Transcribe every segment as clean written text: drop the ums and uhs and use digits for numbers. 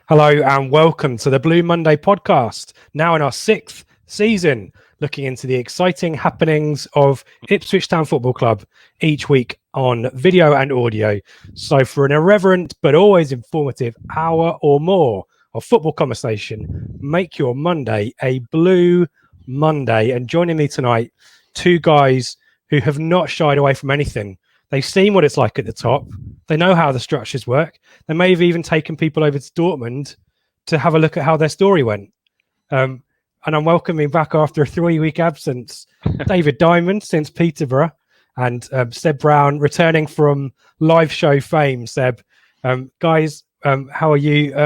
Hello and welcome to the Blue Monday podcast, now in our 6th season, looking into the exciting happenings of Ipswich Town Football Club each week on video and audio. So for an irreverent but always informative hour or more of football conversation, make your Monday a Blue Monday. And joining me tonight, two guys who have not shied away from anything. They've seen what it's like at the top. They know how the structures work. They may have even taken people over to Dortmund to have a look at how their story went. And I'm welcoming back after a 3-week absence, David Diamond since Peterborough, and Seb Brown returning from live show fame. Seb, guys, how are you?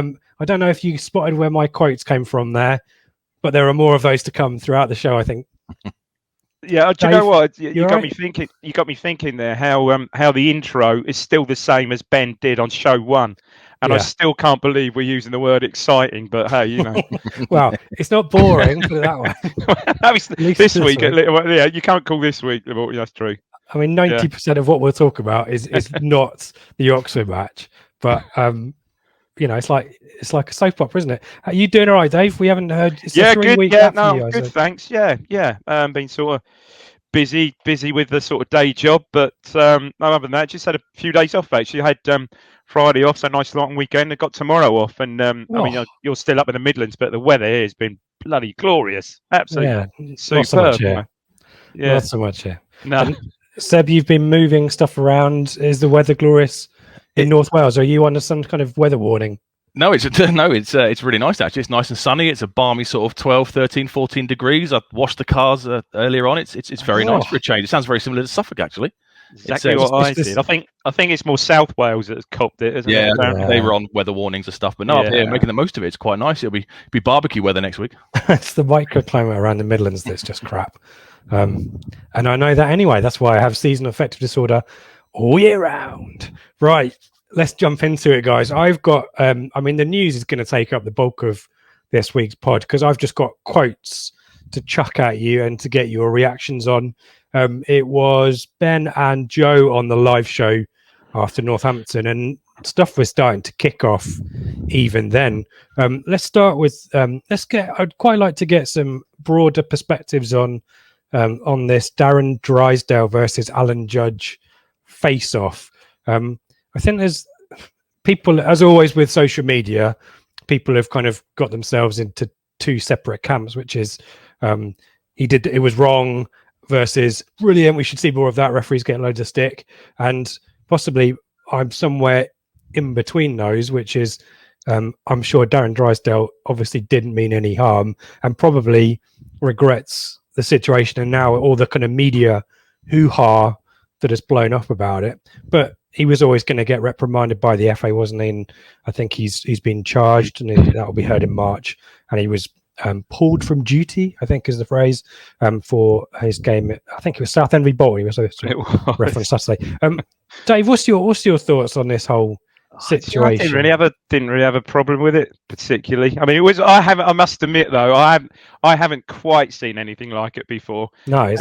I don't know if you spotted where my quotes came from there, but there are more of those to come throughout the show, I think. Yeah, do you know what? You got right? me thinking. You got me thinking there how the intro is still the same as Ben did on show 1, and I still can't believe we're using the word exciting. But hey, you know, well, it's not boring, put it that way. this week, yeah, you can't call this week. That's true. I mean, 90% of what we'll talk about is not the Oxford match, but you know, it's like a soap opera, isn't it? Are you doing all right, Dave? We haven't heard. It's yeah, a 3-week good. Yeah, gap for you no, guys, good. so. Thanks. Yeah. Been sort of busy with the sort of day job, but other than that, just had a few days off. Actually, I had Friday off, so nice long weekend. I got tomorrow off, and I mean, you're still up in the Midlands, but the weather here has been bloody glorious. Absolutely superb. Not so much here. No. And Seb, you've been moving stuff around. Is the weather glorious in North Wales? Are you under some kind of weather warning? No, it's really nice actually. It's nice and sunny. It's a balmy sort of 12, 13, 14 degrees. I washed the cars earlier on. It's very nice for a change. It sounds very similar to Suffolk actually. Exactly what I did. I think it's more South Wales that has copped it, isn't it? Yeah, they were on weather warnings and stuff, but no, up here making the most of it. It's quite nice. It'll be barbecue weather next week. It's the microclimate around the Midlands that's just crap. And I know that anyway. That's why I have seasonal affective disorder all year round. Right. Let's jump into it, guys. I've got, I mean, the news is going to take up the bulk of this week's pod because I've just got quotes to chuck at you and to get your reactions on. It was Ben and Joe on the live show after Northampton, and stuff was starting to kick off even then. Let's start with, I'd quite like to get some broader perspectives on this Darren Drysdale versus Alan Judge face-off. I think there's people, as always with social media, people have kind of got themselves into two separate camps, which is it was wrong versus brilliant. We should see more of that. Referees getting loads of stick, and possibly I'm somewhere in between those, which is I'm sure Darren Drysdale obviously didn't mean any harm and probably regrets the situation and now all the kind of media hoo-ha that has blown up about it. But he was always going to get reprimanded by the FA, wasn't he? And I think he's been charged, and that will be heard in March. And he was pulled from duty, I think is the phrase, for his game. I think it was Southend v Bolton. He was referenced Saturday. Dave, what's your thoughts on this whole situation? I didn't really have a problem with it particularly. I mean, it was. I must admit though, I haven't quite seen anything like it before. No,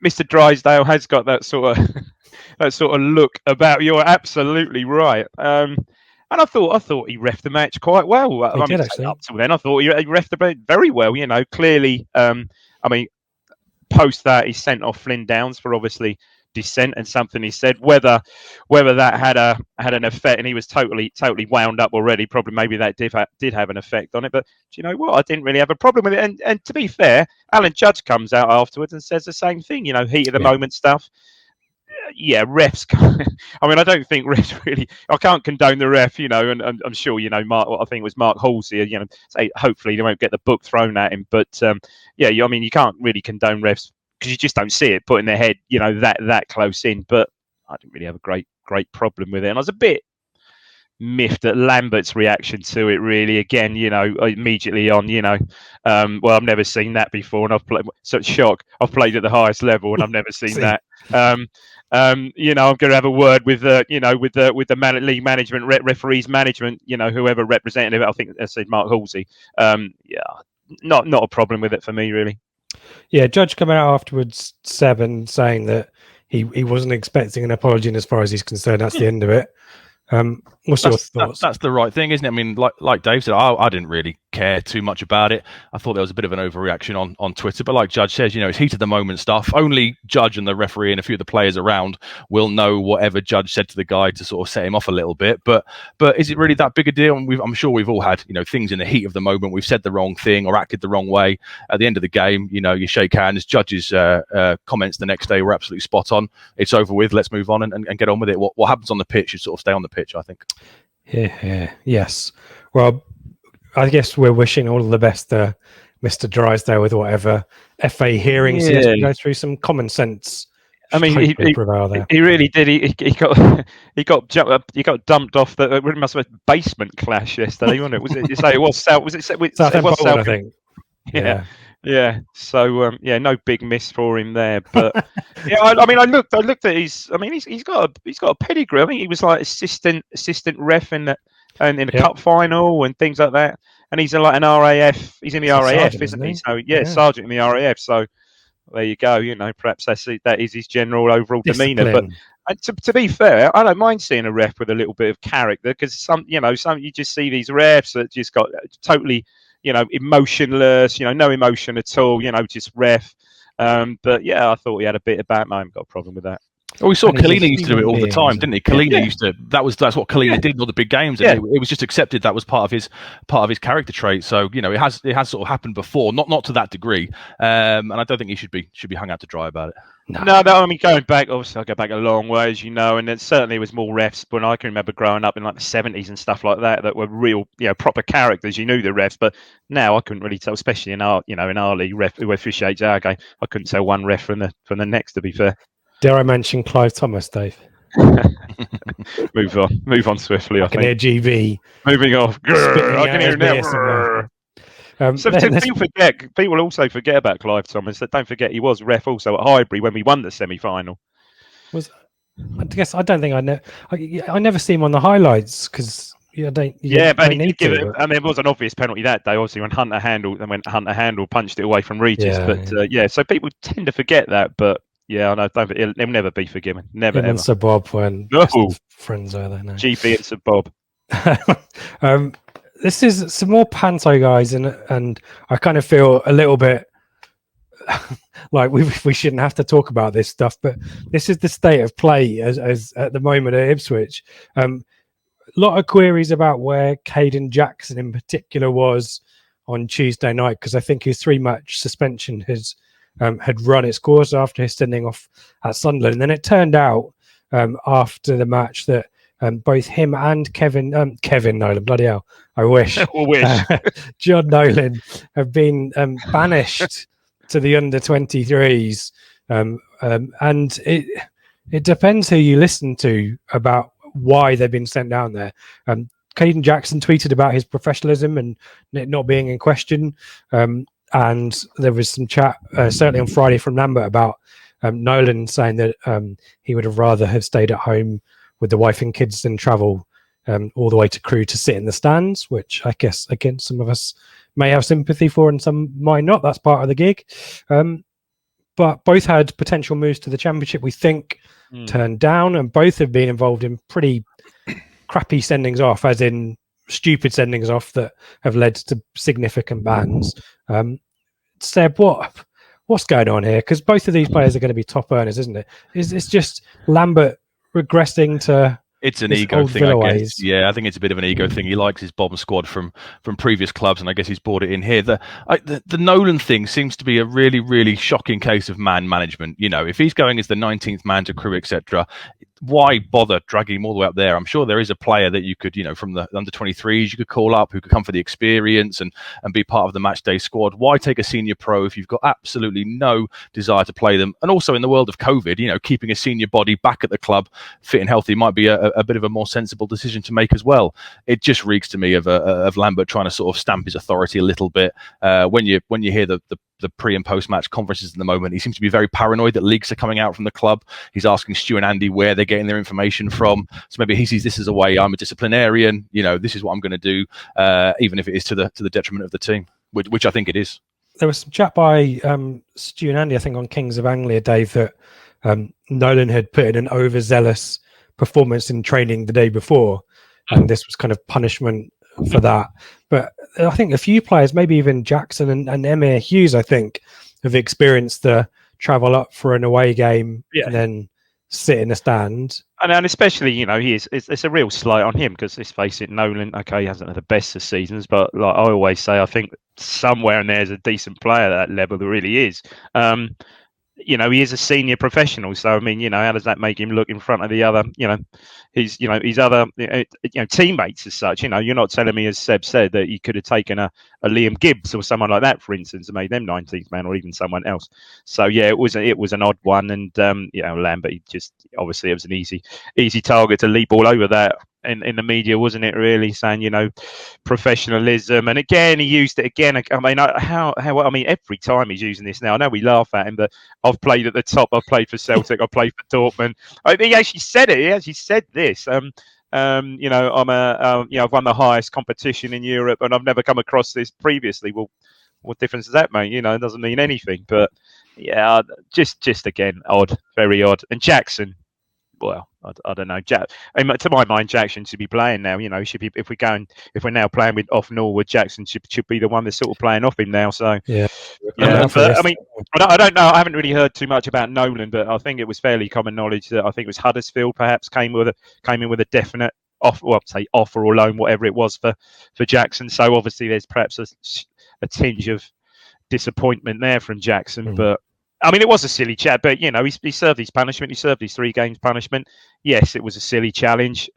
Mr. Drysdale has got that sort of look about. You're absolutely right. And I thought he reffed the match quite well. He did, actually. Up till then, I thought he reffed the match very well. You know, clearly. I mean, post that he sent off Flynn Downs for obviously dissent and something he said. Whether that had an effect, and he was totally wound up already. Probably maybe that did have an effect on it. But do you know what? I didn't really have a problem with it. And to be fair, Alan Judge comes out afterwards and says the same thing. You know, heat of the moment stuff. Yeah, refs. I mean, I don't think refs really. I can't condone the ref, you know, and I'm sure you know Mark. I think it was Mark Halsey. You know, say hopefully they won't get the book thrown at him. But I mean, you can't really condone refs because you just don't see it putting their head, you know, that close in. But I didn't really have a great problem with it, and I was a bit miffed at Lambert's reaction to it. Really, again, immediately on, well, I've never seen that before, and I've played such shock. I've played at the highest level, and I've never seen that. I'm going to have a word with the league management, referees management, whoever representative. I think I said Mark Halsey. Not a problem with it for me, really. Yeah, Judge coming out afterwards, Seb, and saying that he wasn't expecting an apology, and as far as he's concerned, that's the end of it. What's your thoughts? That's the right thing, isn't it? I mean, like Dave said, I didn't really care too much about it. I thought there was a bit of an overreaction on Twitter, but like Judge says, it's heat of the moment stuff. Only Judge and the referee and a few of the players around will know whatever Judge said to the guy to sort of set him off a little bit. But is it really that big a deal? And I'm sure we've all had things in the heat of the moment. We've said the wrong thing or acted the wrong way. At the end of the game, you shake hands. Judge's comments the next day were absolutely spot on. It's over with. Let's move on and get on with it. What happens on the pitch should sort of stay on the pitch, I think. Yes. Well, I guess we're wishing all the best to Mr. Drysdale with whatever FA hearings he has to go through. Some common sense. I mean, he really did. He got dumped off the. It must have been a basement clash yesterday, wasn't it? Was it? It was South. Was it Southampton? I think. Yeah. So no big miss for him there. But I looked at his. I mean, he's got a pedigree. I think he was like assistant ref in the cup final and things like that. And he's like an RAF. He's in the RAF, isn't he? So sergeant in the RAF. So there you go. Perhaps that is his general overall demeanour. But to be fair, I don't mind seeing a ref with a little bit of character, because some you just see these refs that just got totally. Emotionless, no emotion at all, just ref. But I thought he had a bit about me. I haven't got a problem with that. Well, we saw Kalina used to do it all the time, didn't he? Kalina used to. That's what Kalina did in all the big games. And it was just accepted that was part of his character trait. So it has sort of happened before, not to that degree. And I don't think he should be hung out to dry about it. No, I mean, going back, obviously I go back a long way, as you know, and it certainly was more refs. When I can remember growing up in like the 70s and stuff like that were real, proper characters. You knew the refs, but now I couldn't really tell, especially in our league, ref who officiates our game. I couldn't tell one ref from the next, to be fair. Dare I mention Clive Thomas, Dave? Move on swiftly. I can hear GB moving off. I can hear now. People also forget about Clive Thomas. Don't forget he was ref also at Highbury when we won the semi-final. I guess I don't think I never see him on the highlights because but he did give it. And there was an obvious penalty that day, obviously, when Hunter Handel punched it away from Regis. So people tend to forget that, but. Yeah, I know. He'll never be forgiven. Never. Him ever. And Sir Bob when friends are there now. GP and Sir Bob. This is some more panto, guys, and I kind of feel a little bit like we shouldn't have to talk about this stuff, but this is the state of play as at the moment at Ipswich. A lot of queries about where Caden Jackson in particular was on Tuesday night, because I think his 3-match suspension had run its course after his sending off at Sunderland. And then it turned out after the match that both him and Kevin Nolan, bloody hell, I wish, John Nolan have been banished to the under-23s. And it depends who you listen to about why they've been sent down there. Caden Jackson tweeted about his professionalism and it not being in question. And there was some chat, certainly on Friday from Lambert, about Nolan saying that he would have rather have stayed at home with the wife and kids than travel all the way to Crewe to sit in the stands, which I guess, again, some of us may have sympathy for and some might not. That's part of the gig. But both had potential moves to the Championship, we think, turned down, and both have been involved in pretty crappy sendings off, as in stupid sendings off that have led to significant bans. Seb, what's going on here? Because both of these players are going to be top earners, isn't it? It's just Lambert regressing to It's an ego thing, I guess. Yeah, I think it's a bit of an ego thing. He likes his bomb squad from previous clubs, and I guess he's brought it in here. The Nolan thing seems to be a really, really shocking case of man management. You know, if he's going as the 19th man to Crewe, etc., why bother dragging him all the way up there? I'm sure there is a player that you could, from the under 23s, you could call up who could come for the experience and be part of the match day squad. Why take a senior pro if you've got absolutely no desire to play them? And also in the world of COVID, keeping a senior body back at the club, fit and healthy, might be a bit of a more sensible decision to make as well. It just reeks to me of Lambert trying to sort of stamp his authority a little bit. When you hear the pre and post match conferences at the moment, he seems to be very paranoid that leaks are coming out from the club. He's asking Stu and Andy where they're getting their information from. So maybe he sees this as a way, I'm a disciplinarian, this is what I'm going to do, even if it is to the detriment of the team, which I think it is. There was some chat by Stu and Andy, I think, on Kings of Anglia, Dave, that Nolan had put in an overzealous performance in training the day before, and this was kind of punishment for that. But I think a few players, maybe even Jackson and Emir Hughes, I think, have experienced the travel up for an away game and then sit in a stand. And especially, it's a real slight on him because, let's face it, Nolan, okay, he hasn't had the best of seasons, but like I always say, I think somewhere in there's a decent player at that level. There really is. He is a senior professional, so I mean, how does that make him look in front of the other, his other, teammates as such? You're not telling me, as Seb said, that you could have taken a Liam Gibbs or someone like that, for instance, and made them 19th man, or even someone else. So yeah, it was an odd one, and Lambert, obviously it was an easy target to leap all over that. In the media, wasn't it, really, saying, professionalism? And again, he used it again. I mean, every time he's using this now, I know we laugh at him, but I've played at the top. I've played for Celtic. I've played for Dortmund. He actually said it. He actually said this. I've won the highest competition in Europe, and I've never come across this previously. Well, what difference does that make? It doesn't mean anything. But yeah, just again, odd, very odd. And Jackson, well, I don't know. To my mind, Jackson should be playing now. Should be if we're now playing with off Norwood, Jackson should be the one that's sort of playing off him now. So But I mean, I don't know. I haven't really heard too much about Nolan, but I think it was fairly common knowledge that I think it was Huddersfield perhaps came in with a definite offer or loan, whatever it was for Jackson. So obviously there's perhaps a tinge of disappointment there from Jackson, but. I mean, it was a silly chat, but, he served his punishment. He served his 3 games punishment. Yes, it was a silly challenge.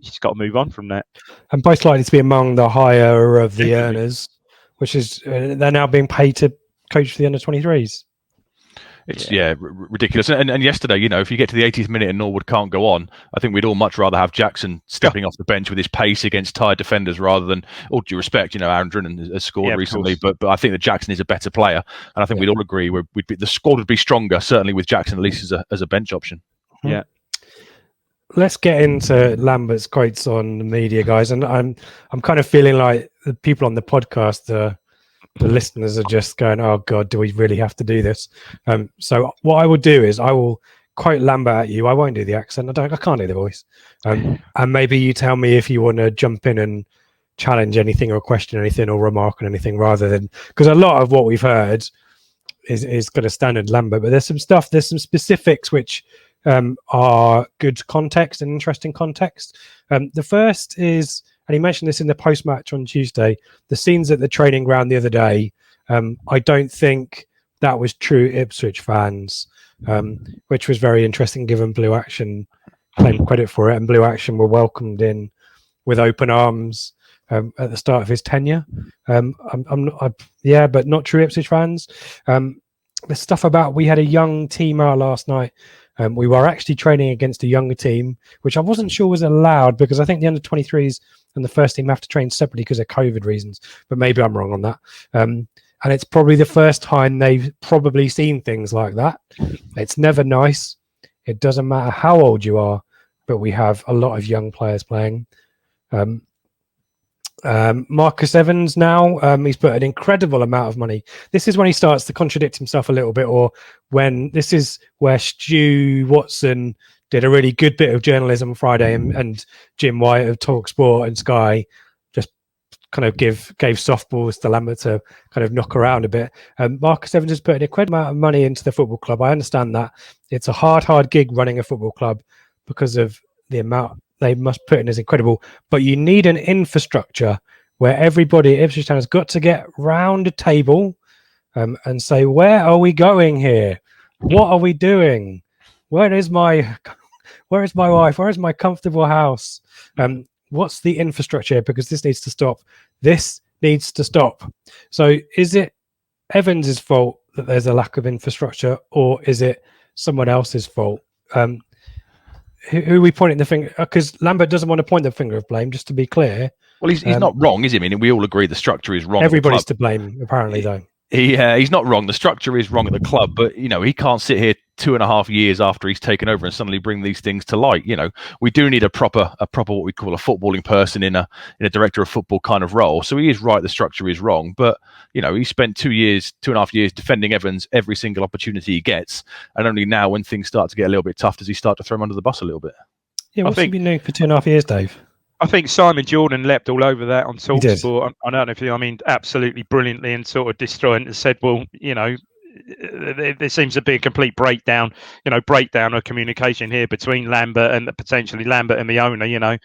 He's got to move on from that. And both likely to be among the higher of the earners, which is they're now being paid to coach for the under-23s. It's ridiculous. And yesterday, if you get to the 80th minute and Norwood can't go on, I think we'd all much rather have Jackson stepping off the bench with his pace against tired defenders rather than, all due respect, Aaron Drennan has scored recently, but I think that Jackson is a better player, and I think we'd all agree the squad would be stronger, certainly with Jackson at least as a bench option. Yeah. Let's get into Lambert's quotes on the media, guys, and I'm kind of feeling like the people on the podcast the listeners are just going, oh God, do we really have to do this? So what I will do is I will quote Lambert at you. I won't do the accent. I can't do the voice. And maybe you tell me if you want to jump in and challenge anything or question anything or remark on anything, rather than, because a lot of what we've heard is kind of standard Lambert, but there's some specifics which are good context and interesting context. The first is, and he mentioned this in the post-match on Tuesday, the scenes at the training ground the other day. I don't think that was true Ipswich fans, which was very interesting given Blue Action claimed credit for it, and Blue Action were welcomed in with open arms at the start of his tenure. But not true Ipswich fans. The stuff about we had a young team out last night. We were actually training against a younger team, which I wasn't sure was allowed because I think the under-23s and the first team have to train separately because of COVID reasons, but maybe I'm wrong on that. And it's probably the first time they've probably seen things like that. It's never nice. It doesn't matter how old you are, but we have a lot of young players playing. Marcus Evans now, he's put an incredible amount of money. This is when he starts to contradict himself a little bit, or when this is where Stu Watson did a really good bit of journalism Friday, and Jim White of TalkSport and Sky just kind of gave softballs to Lambert to kind of knock around a bit. Marcus Evans has put an incredible amount of money into the football club. I understand that. It's a hard gig running a football club because of the amount they must put in is incredible. But you need an infrastructure where everybody at Ipswich Town has got to get round a table and say, where are we going here? What are we doing? Where is my Where is my wife? Where is my comfortable house? What's the infrastructure? Because this needs to stop. This needs to stop. So is it Evans' fault that there's a lack of infrastructure, or is it someone else's fault? Who are we pointing the finger? Because Lambert doesn't want to point the finger of blame, just to be clear. Well, he's not wrong, is he? I mean, we all agree the structure is wrong. Everybody's to blame, apparently, though. He's not wrong. The structure is wrong at the club, but he can't sit here 2.5 years after he's taken over and suddenly bring these things to light. We do need a proper what we call a footballing person in a director of football kind of role. So he is right. The structure is wrong, but he spent 2.5 years defending Evans every single opportunity he gets, and only now when things start to get a little bit tough does he start to throw him under the bus a little bit. Yeah, what's he been doing for 2.5 years, Dave? I think Simon Jordan leapt all over that on TalkSport. I don't know if absolutely brilliantly, and sort of destroying and said, well, there seems to be a complete breakdown of communication here between Lambert and potentially Lambert and the owner.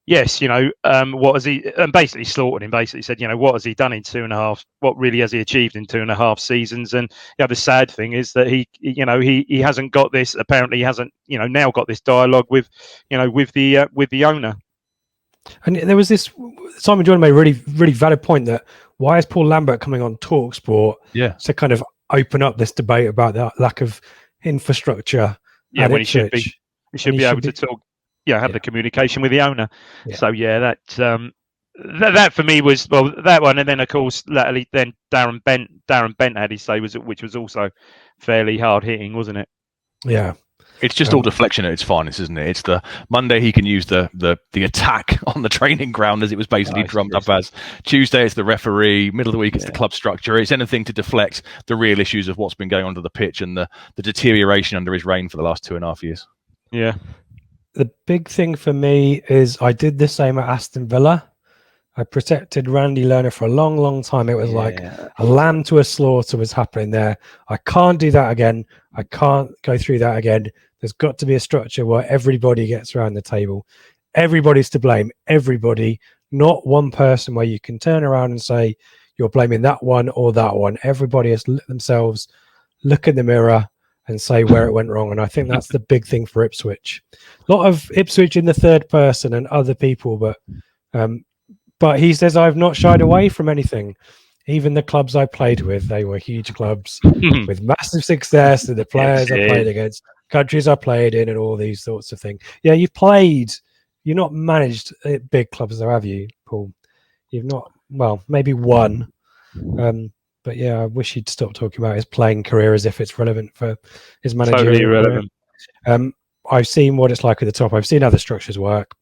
Yes, what has he, and basically slaughtered him, basically said, what has he done in 2.5, what really has he achieved in 2.5 seasons? And the sad thing is that he hasn't got this, apparently he hasn't, now got this dialogue with the owner. And there was this, Simon Jordan made a really, really valid point that why is Paul Lambert coming on TalkSport to kind of open up this debate about the lack of infrastructure? Yeah, when he should be able to talk. Have the communication with the owner. Yeah. So that for me was that one, and then of course latterly then Darren Bent had his say which was also fairly hard hitting, wasn't it? Yeah. It's just all deflection at its finest, isn't it? It's the Monday he can use the attack on the training ground as it was basically drummed up as. Tuesday it's the referee. Middle of the week it's the club structure. It's anything to deflect the real issues of what's been going on to the pitch and the deterioration under his reign for the last 2.5 years. Yeah. The big thing for me is I did the same at Aston Villa. I protected Randy Lerner for a long, long time. It was like a lamb to a slaughter was happening there. I can't do that again. I can't go through that again. There's got to be a structure where everybody gets around the table. Everybody's to blame. Everybody, not one person where you can turn around and say you're blaming that one or that one. Everybody has to themselves look in the mirror and say where it went wrong. And I think that's the big thing for Ipswich. A lot of Ipswich in the third person and other people, but he says, I've not shied away from anything. Even the clubs I played with, they were huge clubs with massive success, and the players I played against, countries I played in, and all these sorts of things. Yeah, you're not managed at big clubs though, have you, Paul? You've not, maybe one. But yeah, I wish he'd stop talking about his playing career as if it's relevant for his managerial totally irrelevant. I've seen what it's like at the top. I've seen how the structures work.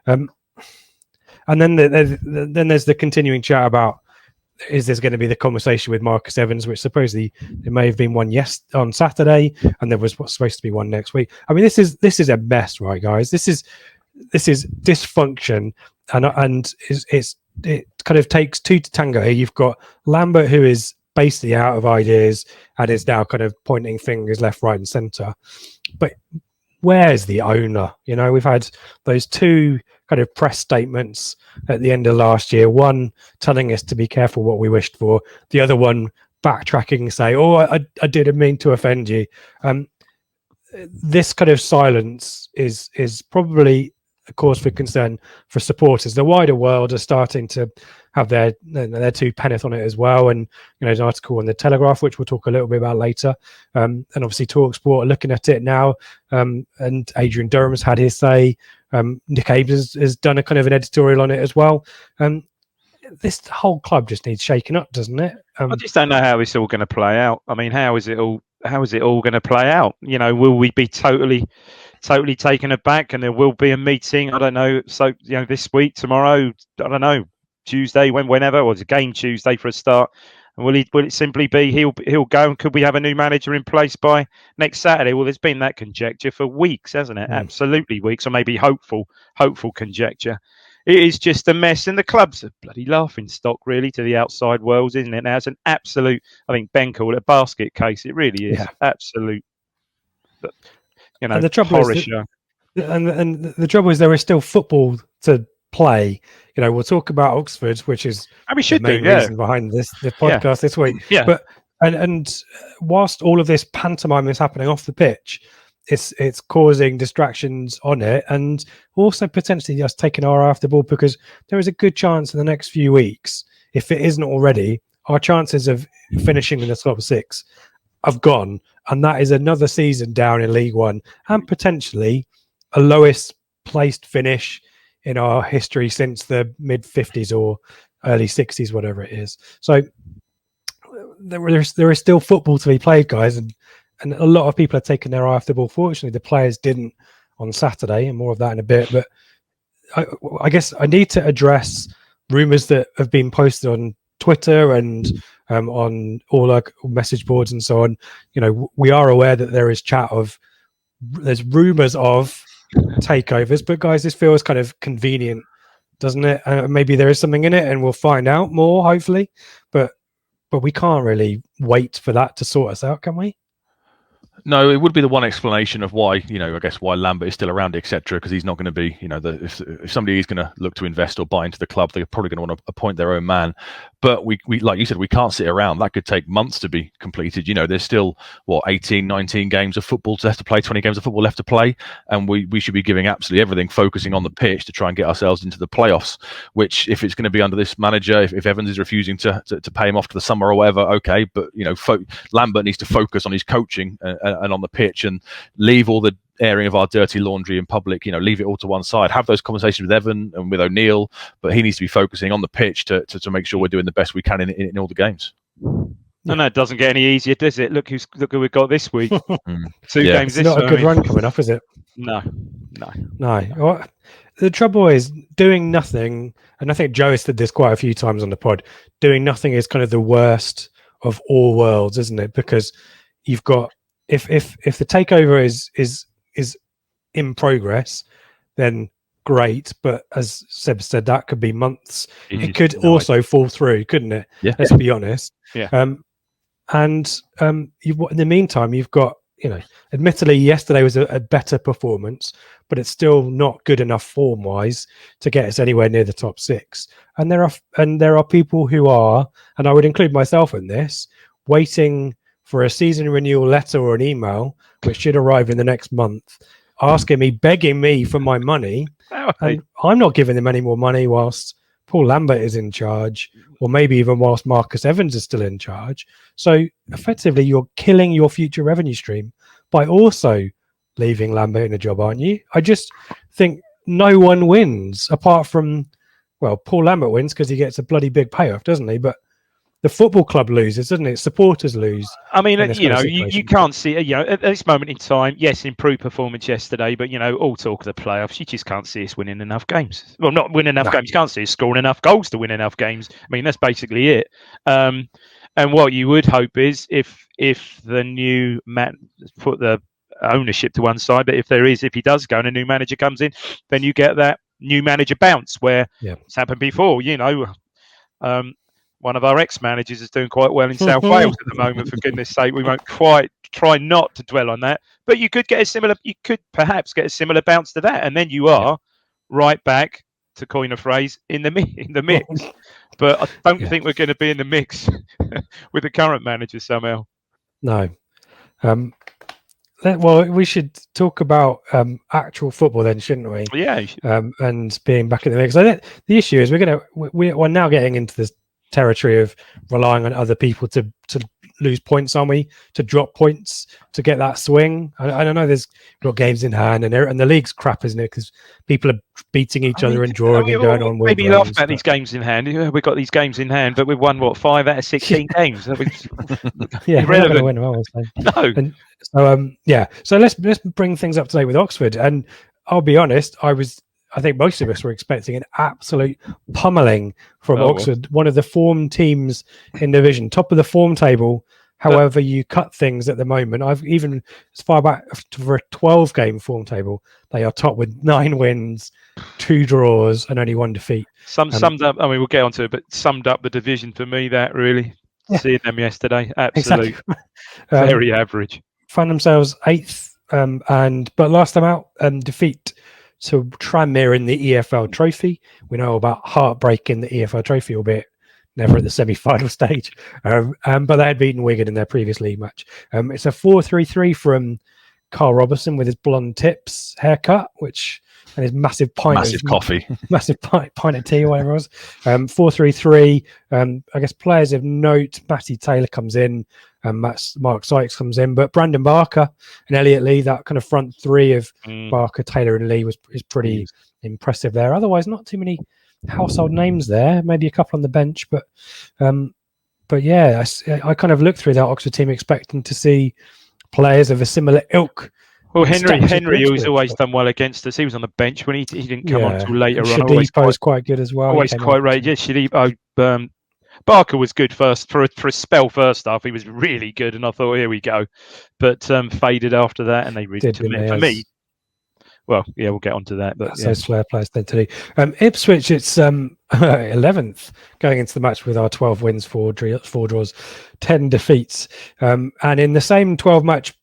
And then there's the continuing chat about, is there going to be the conversation with Marcus Evans, which supposedly there may have been one on Saturday, and there was what's supposed to be one next week. I mean, this is a mess, right, guys? This is dysfunction, and it kind of takes two to tango here. You've got Lambert, who is basically out of ideas and is now kind of pointing fingers left, right, and centre. But where's the owner? We've had those two kind of press statements at the end of last year, one telling us to be careful what we wished for, the other one backtracking, say, I didn't mean to offend you. This kind of silence is probably a cause for concern for supporters. The wider world are starting to have their two penneth on it as well. And there's an article on the Telegraph, which we'll talk a little bit about later. And obviously TalkSport are looking at it now. And Adrian Durham's had his say. Nick Abrams has done a kind of an editorial on it as well. This whole club just needs shaking up, doesn't it? I just don't know how it's all going to play out. I mean, how is it all going to play out? Will we be totally taken aback, and there will be a meeting? I don't know. So this week, tomorrow, I don't know, Tuesday, whenever, or it's a game Tuesday for a start. And will it simply be he'll go, and could we have a new manager in place by next Saturday? Well, there's been that conjecture for weeks, hasn't it? Absolutely weeks, or maybe hopeful conjecture. It is just a mess, and the club's a bloody laughing stock, really, to the outside world, isn't it? Now it's an absolute, I think Ben called it a basket case. It really is absolute. And the trouble is, and the trouble is, there is still football to play. We'll talk about Oxford, which is the main reason behind the podcast this week. Yeah. But and whilst all of this pantomime is happening off the pitch, it's causing distractions on it, and also potentially just taking our eye off the ball, because there is a good chance in the next few weeks, if it isn't already, our chances of finishing in the top 6 have gone, and that is another season down in League One, and potentially a lowest placed finish in our history since the mid 50s or early 60s, whatever it is. So there is still football to be played, guys, and a lot of people are taking their eye off the ball. Fortunately, the players didn't on Saturday, and more of that in a bit. But I guess I need to address rumours that have been posted on Twitter and on all our message boards and so on. You know, we are aware that there's rumours of takeovers, but guys, this feels kind of convenient, doesn't it? Maybe there is something in it, and we'll find out more, hopefully. But we can't really wait for that to sort us out, can we? No, it would be the one explanation of why, I guess why Lambert is still around, etc. Because he's not going to be, if somebody is going to look to invest or buy into the club, they're probably going to want to appoint their own man. But we like you said, we can't sit around. That could take months to be completed. There's still 18, 19 games of football left to play, 20 games of football left to play, and we should be giving absolutely everything, focusing on the pitch to try and get ourselves into the playoffs. Which, if it's going to be under this manager, if Evans is refusing to pay him off to the summer or whatever, okay. But Lambert needs to focus on his coaching and on the pitch, and leave all the airing of our dirty laundry in public, leave it all to one side. Have those conversations with Evan and with O'Neill, but he needs to be focusing on the pitch to make sure we're doing the best we can in all the games. No, it doesn't get any easier, does it? Look who we've got this week. 2 games this week. Not a good run coming up, is it? No. Well, the trouble is doing nothing, and I think Joe has said this quite a few times on the pod, doing nothing is kind of the worst of all worlds, isn't it? Because you've got, if the takeover is in progress, then great. But as Seb said, that could be months. It could also fall through, couldn't it? Yeah. Let's be honest. Yeah. In the meantime, you've got, admittedly, yesterday was a better performance, but it's still not good enough form-wise to get us anywhere near the top 6. And there are people who are, and I would include myself in this, waiting for a season renewal letter or an email, which should arrive in the next month, begging me for my money. And I'm not giving them any more money whilst Paul Lambert is in charge, or maybe even whilst Marcus Evans is still in charge. So effectively, you're killing your future revenue stream by also leaving Lambert in a job, aren't you? I just think no one wins apart from, Paul Lambert wins because he gets a bloody big payoff, doesn't he? But the football club loses, doesn't it? Supporters lose. I mean, you can't see, at this moment in time, yes, improved performance yesterday, but, all talk of the playoffs, you just can't see us winning enough games. Well, not winning enough games. You can't see us scoring enough goals to win enough games. I mean, that's basically it. And what you would hope is if the new man, put the ownership to one side, but if he does go and a new manager comes in, then you get that new manager bounce where it's happened before, one of our ex-managers is doing quite well in South Wales at the moment. For goodness' sake, we won't quite try not to dwell on that. But you could perhaps get a similar bounce to that, and then you are right back, to coin a phrase, in the mix. But I don't think we're going to be in the mix with the current manager somehow. No. Well, we should talk about actual football then, shouldn't we? Yeah. And being back in the mix. I think the issue is we're now getting into this territory of relying on other people to lose points, aren't we? To drop points to get that swing. I don't know. We've got games in hand, and the league's crap, isn't it? Because people are beting each other and drawing and going on. Maybe laugh about these games in hand. We've got these games in hand, but we've won 5 out of 16 games. Yeah, we're not going to win well. No. And so let's bring things up to date with Oxford. And I'll be honest, I think most of us were expecting an absolute pummeling from Oxford, one of the form teams in the division, top of the form table. However, you cut things at the moment. I've even as far back for a 12-game form table, they are top with 9 wins, 2 draws, and only 1 defeat. Summed up. I mean, we'll get onto it, but summed up the division for me. That really seeing them yesterday, absolutely exactly. Very average. Found themselves 8th, but last time out, defeat to Tranmere in the EFL Trophy. We know about heartbreak in the EFL Trophy, albeit never at the semi-final stage. But they had beaten Wigan in their previous league match. It's a 4-3-3 from Carl Robertson with his blonde tips haircut, and his massive coffee, massive pint of tea, whatever it was. 4-3-3. I guess players of note. Matty Taylor comes in, and Mark Sykes comes in, but Brandon Barker and Elliot Lee, that kind of front three of Barker, Taylor, and Lee is pretty impressive there. Otherwise, not too many household names there. Maybe a couple on the bench, but yeah, I kind of looked through that Oxford team expecting to see players of a similar ilk. Well, Henry, who's always done well against us, he was on the bench when he didn't come on until later on. Shadipo was quite good as well. Always quite right. Yeah, Shadipo. Barker was good for a spell first half. He was really good, and I thought, here we go. But faded after that, and they really, for me. Well, yeah, we'll get onto that. But those flair players tend to do. Ipswich, it's 11th going into the match with our 12 wins, 4 draws, 10 defeats. And in the same 12-match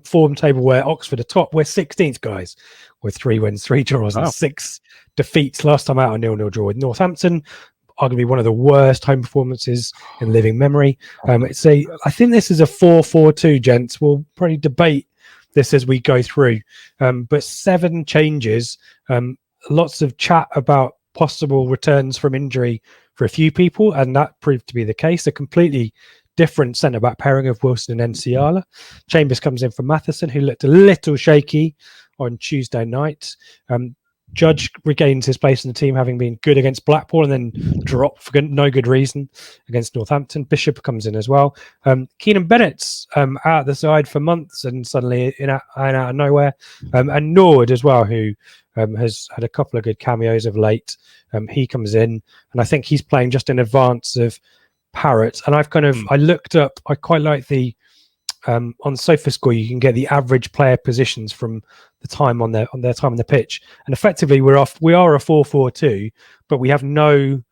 form table where Oxford are top, we're 16th, guys, with 3 wins, 3 draws, and 6 defeats. Last time out, a 0-0 draw with Northampton. Arguably one of the worst home performances in living memory. I think this is a 4-4-2, gents. We'll probably debate this as we go through, but 7 changes, lots of chat about possible returns from injury for a few people, and that proved to be the case. A completely different centre-back pairing of Wilson and Nsiala. Chambers comes in for Matheson, who looked a little shaky on Tuesday night. Judge regains his place in the team, having been good against Blackpool and then dropped for no good reason against Northampton. Bishop comes in as well. Keenan Bennett's out the side for months and suddenly out of nowhere. And Nord as well, who has had a couple of good cameos of late. He comes in, and I think he's playing just in advance of Parrott. And I looked up, I quite like the on SofaScore, you can get the average player positions from the time on their time on the pitch, and effectively we are a 4-4-2, but we have no.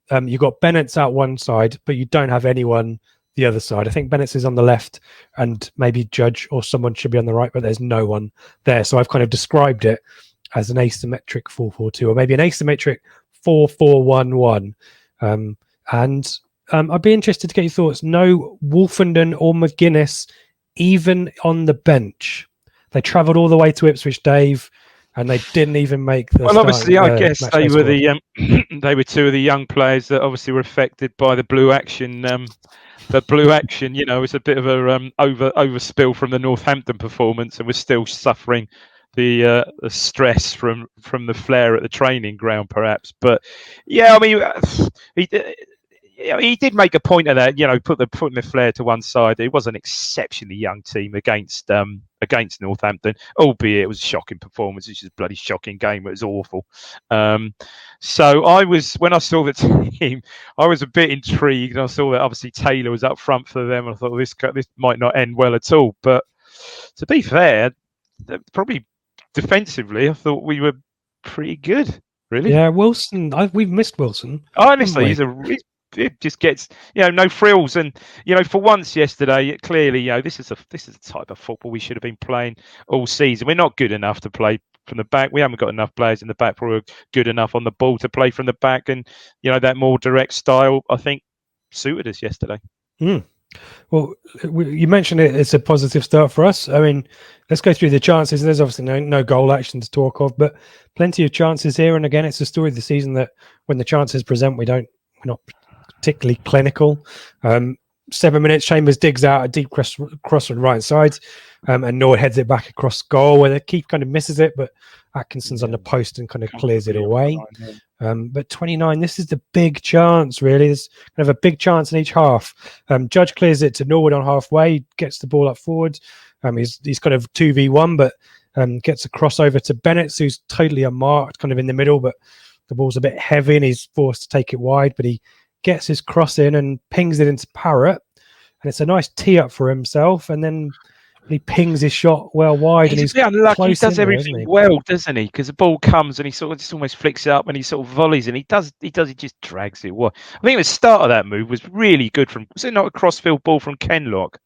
You've got Bennett's out one side, but you don't have anyone the other side. I think Bennett's is on the left, and maybe Judge or someone should be on the right, but there's no one there. So I've kind of described it as an asymmetric 4-4-2, or maybe an asymmetric 4-4-1-1. And I'd be interested to get your thoughts. No Wolfenden or McGuinness even on the bench. They travelled all the way to Ipswich, Dave, and they didn't even make the. Well, obviously, I guess they were they were 2 of the young players that obviously were affected by the blue action. The blue action, was a bit of a overspill from the Northampton performance, and was still suffering the stress from the flare at the training ground, perhaps. But yeah, I mean, he did make a point of that, putting the flare to one side. It was an exceptionally young team against Northampton, albeit it was a shocking performance. It's just a bloody shocking game. It was awful. So when I saw the team, I was a bit intrigued. I saw that obviously Taylor was up front for them. I thought this might not end well at all. But to be fair, probably defensively, I thought we were pretty good. Really? Yeah, Wilson. We've missed Wilson. Honestly, it just gets no frills, and for once yesterday, clearly this is the type of football we should have been playing all season. We're not good enough to play from the back. We haven't got enough players in the back who are good enough on the ball to play from the back, and that more direct style I think suited us yesterday. Well, you mentioned it's a positive start for us. I mean, let's go through the chances. There's obviously no goal action to talk of, but plenty of chances here. And again, it's the story of the season that when the chances present, we're not particularly clinical. 7 minutes, Chambers digs out a deep cross on the right side, and Nord heads it back across goal, where the keeper kind of misses it, but Atkinson's on the post and kind of clears it away. But 29, this is the big chance, really. There's kind of a big chance in each half. Judge clears it to Norwood on halfway, gets the ball up forward. He's kind of 2v1, but gets a crossover to Bennett, who's totally unmarked, kind of in the middle, but the ball's a bit heavy and he's forced to take it wide, but he gets his cross in and pings it into Parrott, and it's a nice tee up for himself, and then he pings his shot well wide. He's a bit unlucky. He does everything well, doesn't he? Because the ball comes and he sort of just almost flicks it up and he sort of volleys, and he just drags it. Well, I think the start of that move was really good was it not a crossfield ball from Kenlock?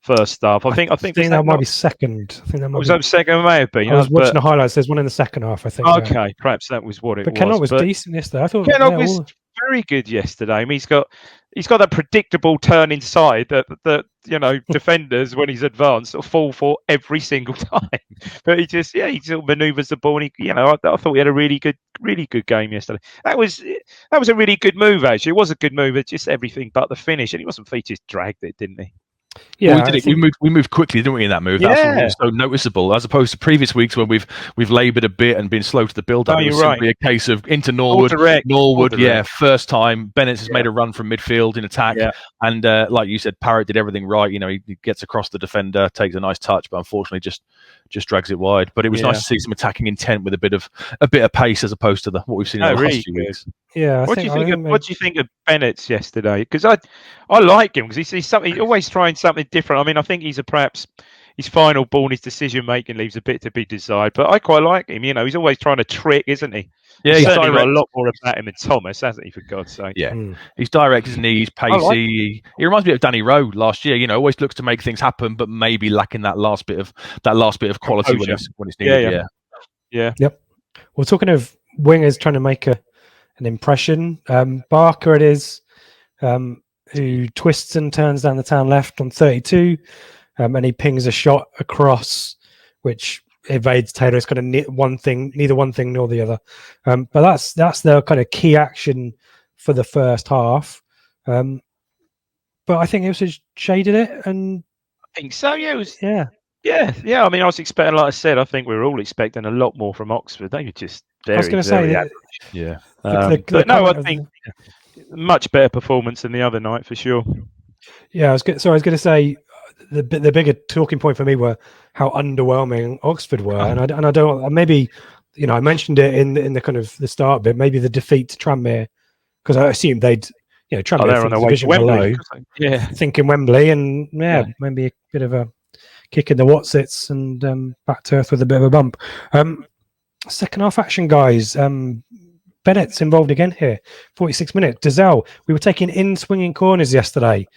First half, I think that might be second. I think that might was that second. It may have been. I was watching the highlights. There's one in the second half, I think. Okay, perhaps that was what it was. But Kenlock was decent yesterday. I thought Kenlock was very good yesterday. I mean, he's got that predictable turn inside that defenders when he's advanced sort of fall for every single time. But he sort of manoeuvres the ball. And I thought he had a really good game yesterday. That was a really good move. Actually, it was a good move. It's just everything but the finish, and he wasn't. He just dragged it, didn't he? Yeah, we moved quickly, didn't we? In that move, that's what was so noticeable, as opposed to previous weeks when we've laboured a bit and been slow to the build-up. It was simply a case of into Norwood. First time Bennett has made a run from midfield in attack, and like you said, Parrott did everything right. He gets across the defender, takes a nice touch, but unfortunately just drags it wide. But it was nice to see some attacking intent with a bit of pace, as opposed to what we've seen in the last few weeks. Yeah, what do you think of Bennett's yesterday? Because I like him because he's always trying something different. I mean, I think perhaps his final ball and his decision making leaves a bit to be desired. But I quite like him. He's always trying to trick, isn't he? Yeah, he's certainly got a lot more about him than Thomas, hasn't he? For God's sake. Yeah, he's direct, isn't he? He's pacey. He reminds me of Danny Rowe last year. Always looks to make things happen, but maybe lacking that last bit of quality when it's needed. Yeah. Yep. Well, talking of wingers trying to make an impression, Barker it is, who twists and turns down the town left on 32, and he pings a shot across, which evades Taylor. It's kind of neither one thing nor the other. But that's the kind of key action for the first half. But I think Ipswich shaded it, and I think so. Yeah, it was. Yeah. I mean, I was expecting, like I said, I think we were all expecting a lot more from Oxford. They were just very, average. Yeah. I think much better performance than the other night for sure. Yeah, I was going to say the bigger talking point for me were how underwhelming Oxford were, and I don't maybe I mentioned it in the kind of the start bit, maybe the defeat to Tranmere, because I assumed they'd Tranmere they're on their way to Wembley, thinking Wembley, and maybe a bit of a kick in the Watsits and back to earth with a bit of a bump. Second half action, guys. Bennett's involved again here. 46 minutes. Dazelle, we were taking in swinging corners yesterday.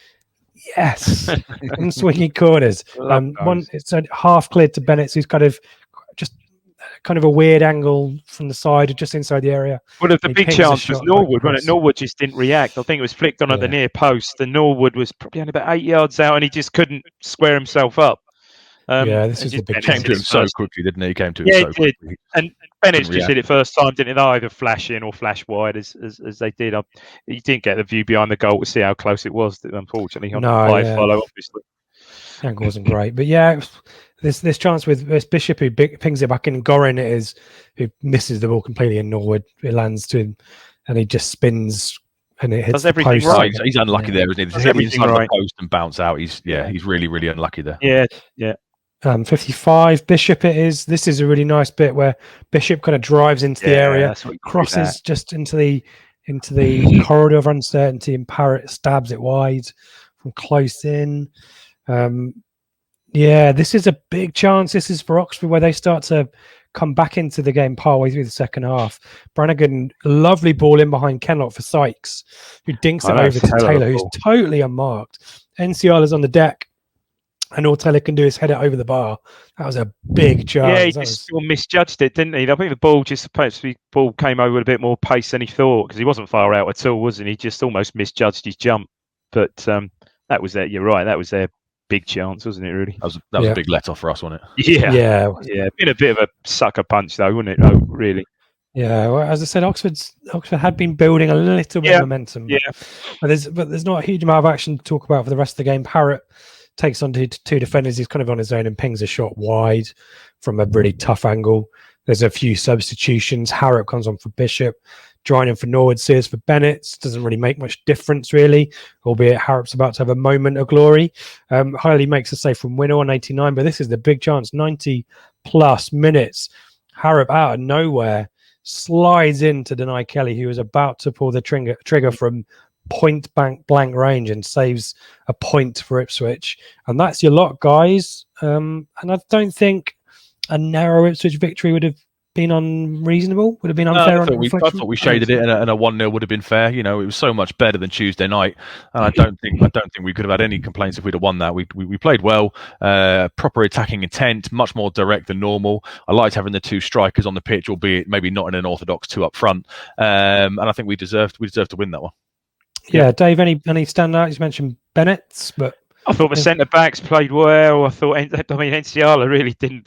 Yes, in swinging corners. It's a half cleared to Bennett, who's kind of a weird angle from the side, just inside the area. Well, the big chance was Norwood, wasn't it? Norwood just didn't react. I think it was flicked on at the near post, and Norwood was probably only about 8 yards out, and he just couldn't square himself up. This is the big came to him so quickly, didn't he? Came to him so quickly. And Bennett just did it first time, didn't it? Either flash in or flash wide as they did. He didn't get the view behind the goal to see how close it was, unfortunately. Follow, obviously. The angle wasn't great. But this chance with Bishop, who pings it back in, and Gorin it is, who misses the ball completely in Norwood. It lands to him, and he just spins, and it hits the post. Right. He's unlucky there, isn't he? Does everything right. The post and bounce out. He's really, really unlucky there. Yeah. 55 Bishop it is. This is a really nice bit where Bishop kind of drives into the area, crosses just into the corridor of uncertainty, and Parrott stabs it wide from close in. This is a big chance. This is for Oxford, where they start to come back into the game partway through the second half. Brannigan, lovely ball in behind Kenlock for Sykes, who dinks it over to Taylor, who's totally unmarked. NCR is on the deck, and all Taylor can do is head it over the bar. That was a big chance. Yeah, he just misjudged it, didn't he? I think the ball came over with a bit more pace than he thought, because he wasn't far out at all, wasn't he? He just almost misjudged his jump. But that was you're right. That was their big chance, wasn't it? Really, that was a big let off for us, wasn't it? Yeah. Been a bit of a sucker punch, though, wouldn't it? Oh, really. Yeah. Well, as I said, Oxford had been building a little bit of momentum. But there's not a huge amount of action to talk about for the rest of the game. Parrott takes on two defenders. He's kind of on his own and pings a shot wide from a really tough angle. There's a few substitutions. Harrop comes on for Bishop, joining for Norwood, Sears for Bennett. Doesn't really make much difference, really, albeit Harrop's about to have a moment of glory. Hiley makes a save from Winner on 89, but this is the big chance. 90 plus minutes. Harrop out of nowhere slides in to deny Kelly, who was about to pull the trigger from point blank range, and saves a point for Ipswich. And that's your lot, guys. And I don't think a narrow Ipswich victory would have been unreasonable? Would have been unfair on reflection? I thought we shaded it, and a 1-0 would have been fair. You know, it was so much better than Tuesday night, and I don't think we could have had any complaints if we'd have won that. We played well, proper attacking intent, much more direct than normal. I liked having the two strikers on the pitch, albeit maybe not in an orthodox two up front. And I think we deserved to win that one. Yeah, Dave, any standouts? You mentioned Bennett's, but I thought the centre backs played well. I mean, Enciala really didn't,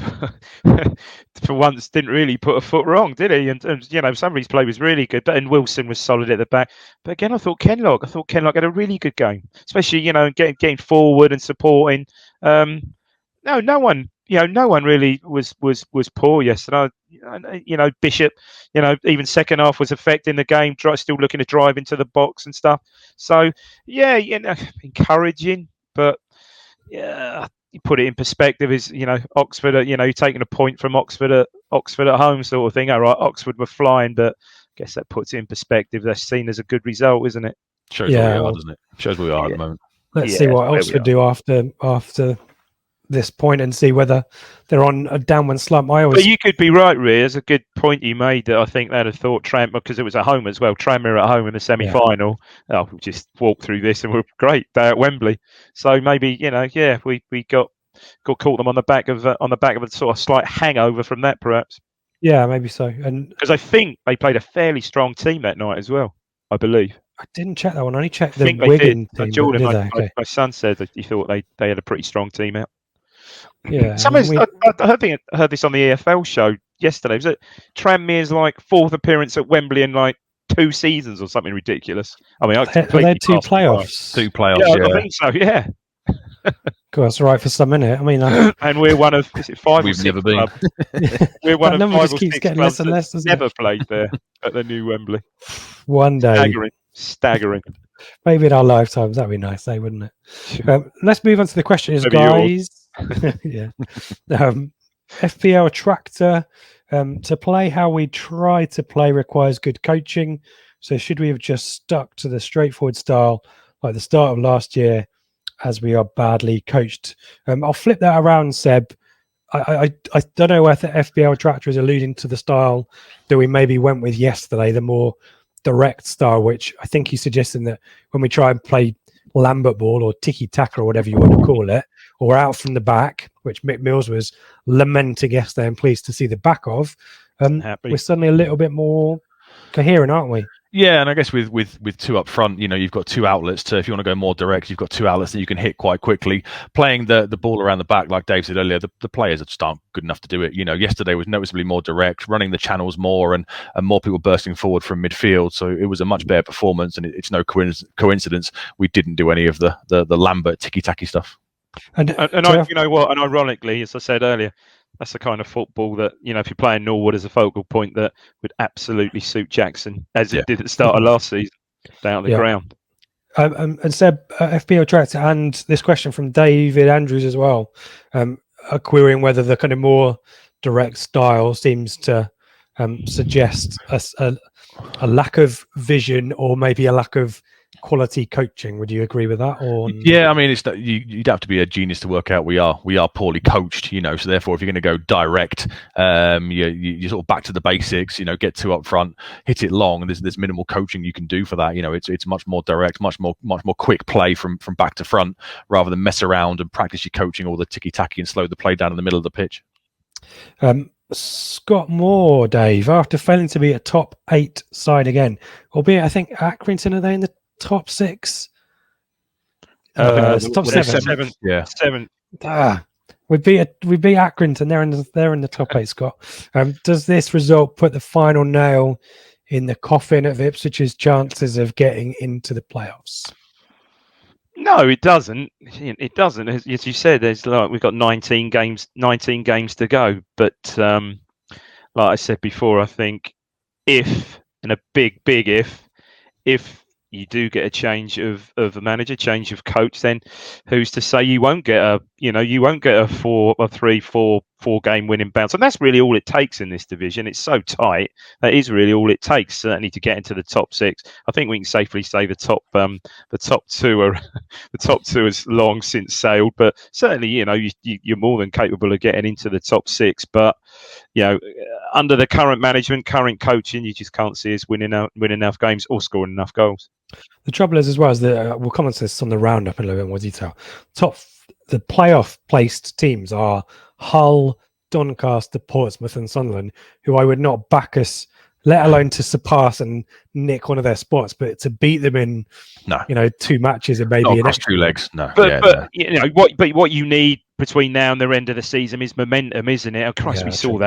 for once, didn't really put a foot wrong, did he? And some of his play was really good, and Wilson was solid at the back. But again, I thought Kenlock had a really good game, especially getting forward and supporting. No one really was poor yesterday. Bishop, even second half was affecting the game, still looking to drive into the box and stuff. So yeah, encouraging. But yeah, you put it in perspective, is Oxford, you're taking a point from Oxford at home sort of thing. All right, Oxford were flying, but I guess that puts it in perspective. That's seen as a good result, isn't it? Shows where we are, doesn't it? Shows where we are at the moment. Let's see what Oxford do after this point and see whether they're on a downward slump. But you could be right, Rhea. There's a good point you made that I think they'd have thought because it was at home as well. Tranmere at home in the semi-final. Yeah. Oh, we just walked through this and we're great. They're at Wembley, so maybe we got caught them on the back of a sort of slight hangover from that, perhaps. Yeah, maybe so. And because I think they played a fairly strong team that night as well. I believe. I didn't check that one. I only checked the Wigan team. Jordan, my son said that he thought they had a pretty strong team out. Yeah, I heard this on the EFL show yesterday. Was it Tranmere's like fourth appearance at Wembley in like 2 seasons or something ridiculous? I mean, they had 2 playoffs. 2 playoffs. Yeah, I think so. Yeah. God, that's right for some minute. I mean, and we're one of 5 we've never been. We're one of 5 or 6 getting less and less. Never played there at the new Wembley. One day, staggering. Maybe in our lifetimes, that'd be nice, wouldn't it? Let's move on to the questions, Maybe guys. Yeah. FPL Tractor. To play how we try to play requires good coaching. So should we have just stuck to the straightforward style like the start of last year, as we are badly coached? I'll flip that around, Seb. I don't know whether FPL Tractor is alluding to the style that we maybe went with yesterday, the more direct style, which I think he's suggesting that when we try and play Lambert ball or tiki-taka or whatever you want to call it, or out from the back, which Mick Mills was lamenting yesterday and pleased to see the back of, we're suddenly a little bit more coherent, aren't we? Yeah, and I guess with 2 up front, you've got 2 outlets to, if you want to go more direct, you've got 2 outlets that you can hit quite quickly. Playing the ball around the back, like Dave said earlier, the players just aren't good enough to do it. Yesterday was noticeably more direct, running the channels more and more people bursting forward from midfield. So it was a much better performance, and it's no coincidence we didn't do any of the Lambert tiki-taki stuff. And you know what? And ironically, as I said earlier, that's the kind of football that, if you're playing Norwood as a focal point, that would absolutely suit Jackson, as it did at the start of last season, down the ground. And Seb, FPL Tractor, and this question from David Andrews as well, are querying whether the kind of more direct style seems to suggest a lack of vision or maybe a lack of quality coaching. Would you agree with that? Or yeah, I mean, it's that you'd have to be a genius to work out we are poorly coached, so therefore if you're going to go direct, you sort of back to the basics, get 2 up front, hit it long, and there's minimal coaching you can do for that. It's much more direct, much more quick play from back to front, rather than mess around and practice your coaching all the ticky-tacky and slow the play down in the middle of the pitch. Scott Moore, Dave, after failing to be a top 8 side again, albeit I think Accrington, are they in the top 6? Top 7. Yeah, 7. We beat Accrington. They're in the top 8. Scott, does this result put the final nail in the coffin of Ipswich's chances of getting into the playoffs? No, it doesn't. It doesn't. As you said, we've got 19 games to go. But like I said before, I think if a big if you do get a change of a manager, change of coach, then who's to say you won't get a 4 or 3, 4, 4-game winning bounce, and that's really all it takes in this division. It's so tight. That is really all it takes, certainly, to get into the top 6. I think we can safely say the top 2 are the top 2 has long since sailed, but certainly, you're more than capable of getting into the top 6. But under the current management, current coaching, you just can't see us winning enough games or scoring enough goals. The trouble is, as well, is that we'll comment on this on the roundup in a little bit more detail. The playoff placed teams are Hull, Doncaster, Portsmouth, and Sunderland, who I would not back us, let alone to surpass and nick one of their spots, but to beat them in 2 matches and maybe across 2 legs. No, but what you need between now and the end of the season is momentum, isn't it? Oh Christ, we saw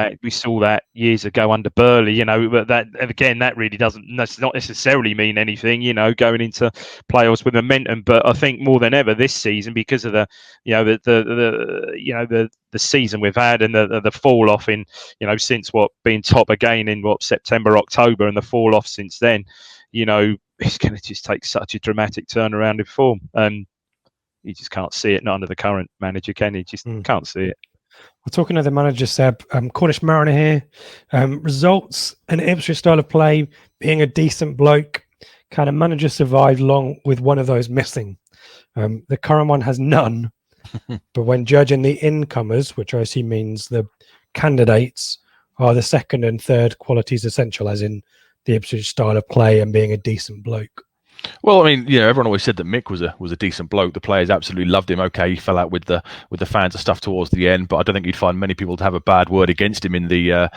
that years ago under Burley, but that really doesn't not necessarily mean anything, going into playoffs with momentum. But I think more than ever this season, because of the season we've had and the fall off in since being top again in September, October, and the fall off since then, it's going to just take such a dramatic turnaround in form, and you just can't see it. Not under the current manager, can you? Just can't see it. We're talking to the manager, Seb. Cornish Mariner here. Results and Ipswich style of play, being a decent bloke. Can a manager survive long with one of those missing? The current one has none. But when judging the incomers, which I assume means the candidates, are the second and third qualities essential, as in the Ipswich style of play and being a decent bloke? Well, I mean, everyone always said that Mick was a decent bloke. The players absolutely loved him. Okay, he fell out with the fans and stuff towards the end, but I don't think you'd find many people to have a bad word against him in the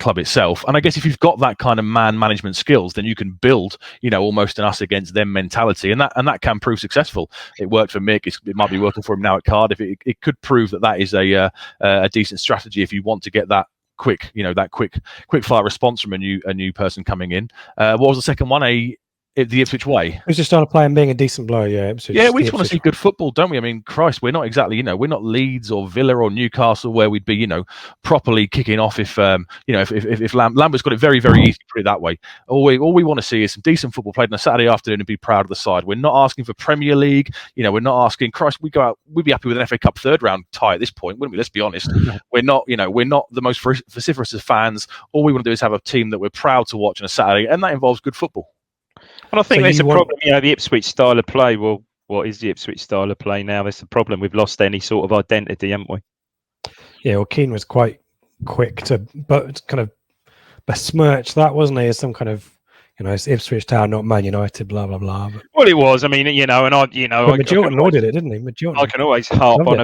club itself. And I guess if you've got that kind of man management skills, then you can build, almost an us against them mentality, and that can prove successful. It worked for Mick. It might be working for him now at Cardiff. It could prove that is a decent strategy if you want to get that quick fire response from a new person coming in. What was the second one? The Ipswich way. It's just started playing being a decent blow, Ipswich. Yeah, we just want to see good football, don't we? I mean, Christ, we're not exactly, we're not Leeds or Villa or Newcastle where we'd be, properly kicking off if Lambert's got it very, very easy, put it that way. All we want to see is some decent football played on a Saturday afternoon and be proud of the side. We're not asking for Premier League, we're not asking, Christ, we go out, we'd be happy with an FA Cup third round tie at this point, wouldn't we? Let's be honest. We're not the most vociferous of fans. All we want to do is have a team that we're proud to watch on a Saturday, and that involves good football. And I think there's a problem, the Ipswich style of play. Well, what is the Ipswich style of play now? That's the problem. We've lost any sort of identity, haven't we? Yeah, well, Keane was quite quick to kind of besmirch that, wasn't he? As some kind of, it's Ipswich Town, not Man United, blah, blah, blah. But, well, it was. I mean, and Magilton ordered it, didn't he? Magilton. I can always harp on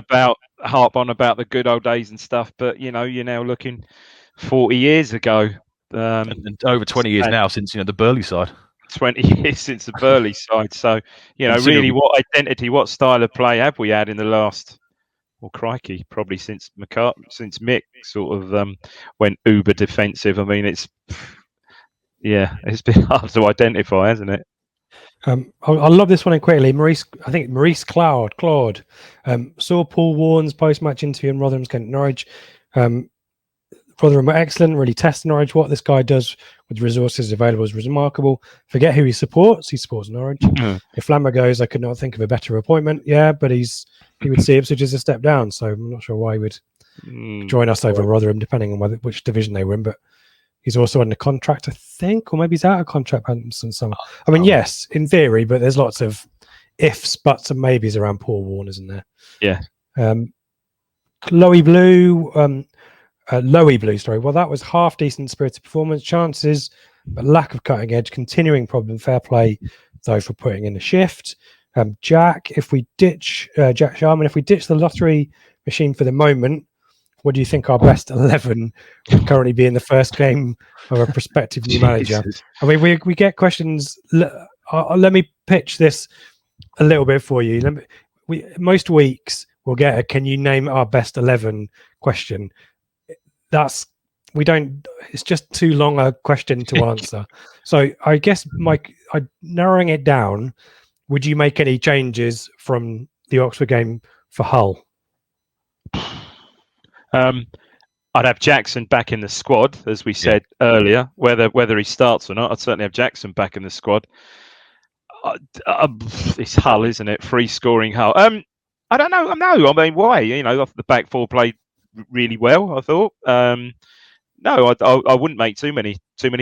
about the good old days and stuff, but, you're now looking 40 years ago. And over 20 years now since, the Burley side. 20 years since the Burley side. So, really, what identity, what style of play have we had in the last, well, crikey, probably since Mick sort of went uber defensive. I mean, it's been hard to identify, hasn't it? I love this one in quickly. Maurice Claude saw Paul Warren's post-match interview in Rotherham's Kent Norwich. Rotherham were excellent, really testing Norwich. What this guy does with resources available is remarkable. Forget who he supports. He supports Norwich. If Lambert goes, I could not think of a better appointment. Yeah, but he would see Ipswich as a step down. So I'm not sure why he would join us over Rotherham, depending on which division they were in. But he's also under contract, I think, or maybe he's out of contract. I mean, yes, in theory, but there's lots of ifs, buts, and maybes around Paul Warren, isn't there? Yeah. Lowy Blue, sorry. Well, that was half decent spirited performance, chances, but lack of cutting edge, continuing problem. Fair play, though, for putting in a shift. Jack Sharman, if we ditch the lottery machine for the moment, what do you think our best 11 would currently be in the first game of a prospective new manager? I mean, we get questions. Let me pitch this a little bit for you. Most weeks we'll get a "Can you name our best 11?" question. It's just too long a question to answer. So I guess, Mike, narrowing it down, would you make any changes from the Oxford game for Hull? I'd have Jackson back in the squad, as we said earlier. Whether he starts or not, I'd certainly have Jackson back in the squad. It's Hull, isn't it? Free scoring Hull. I don't know. I mean, why? The back four played really well. I thought. No, I wouldn't make too many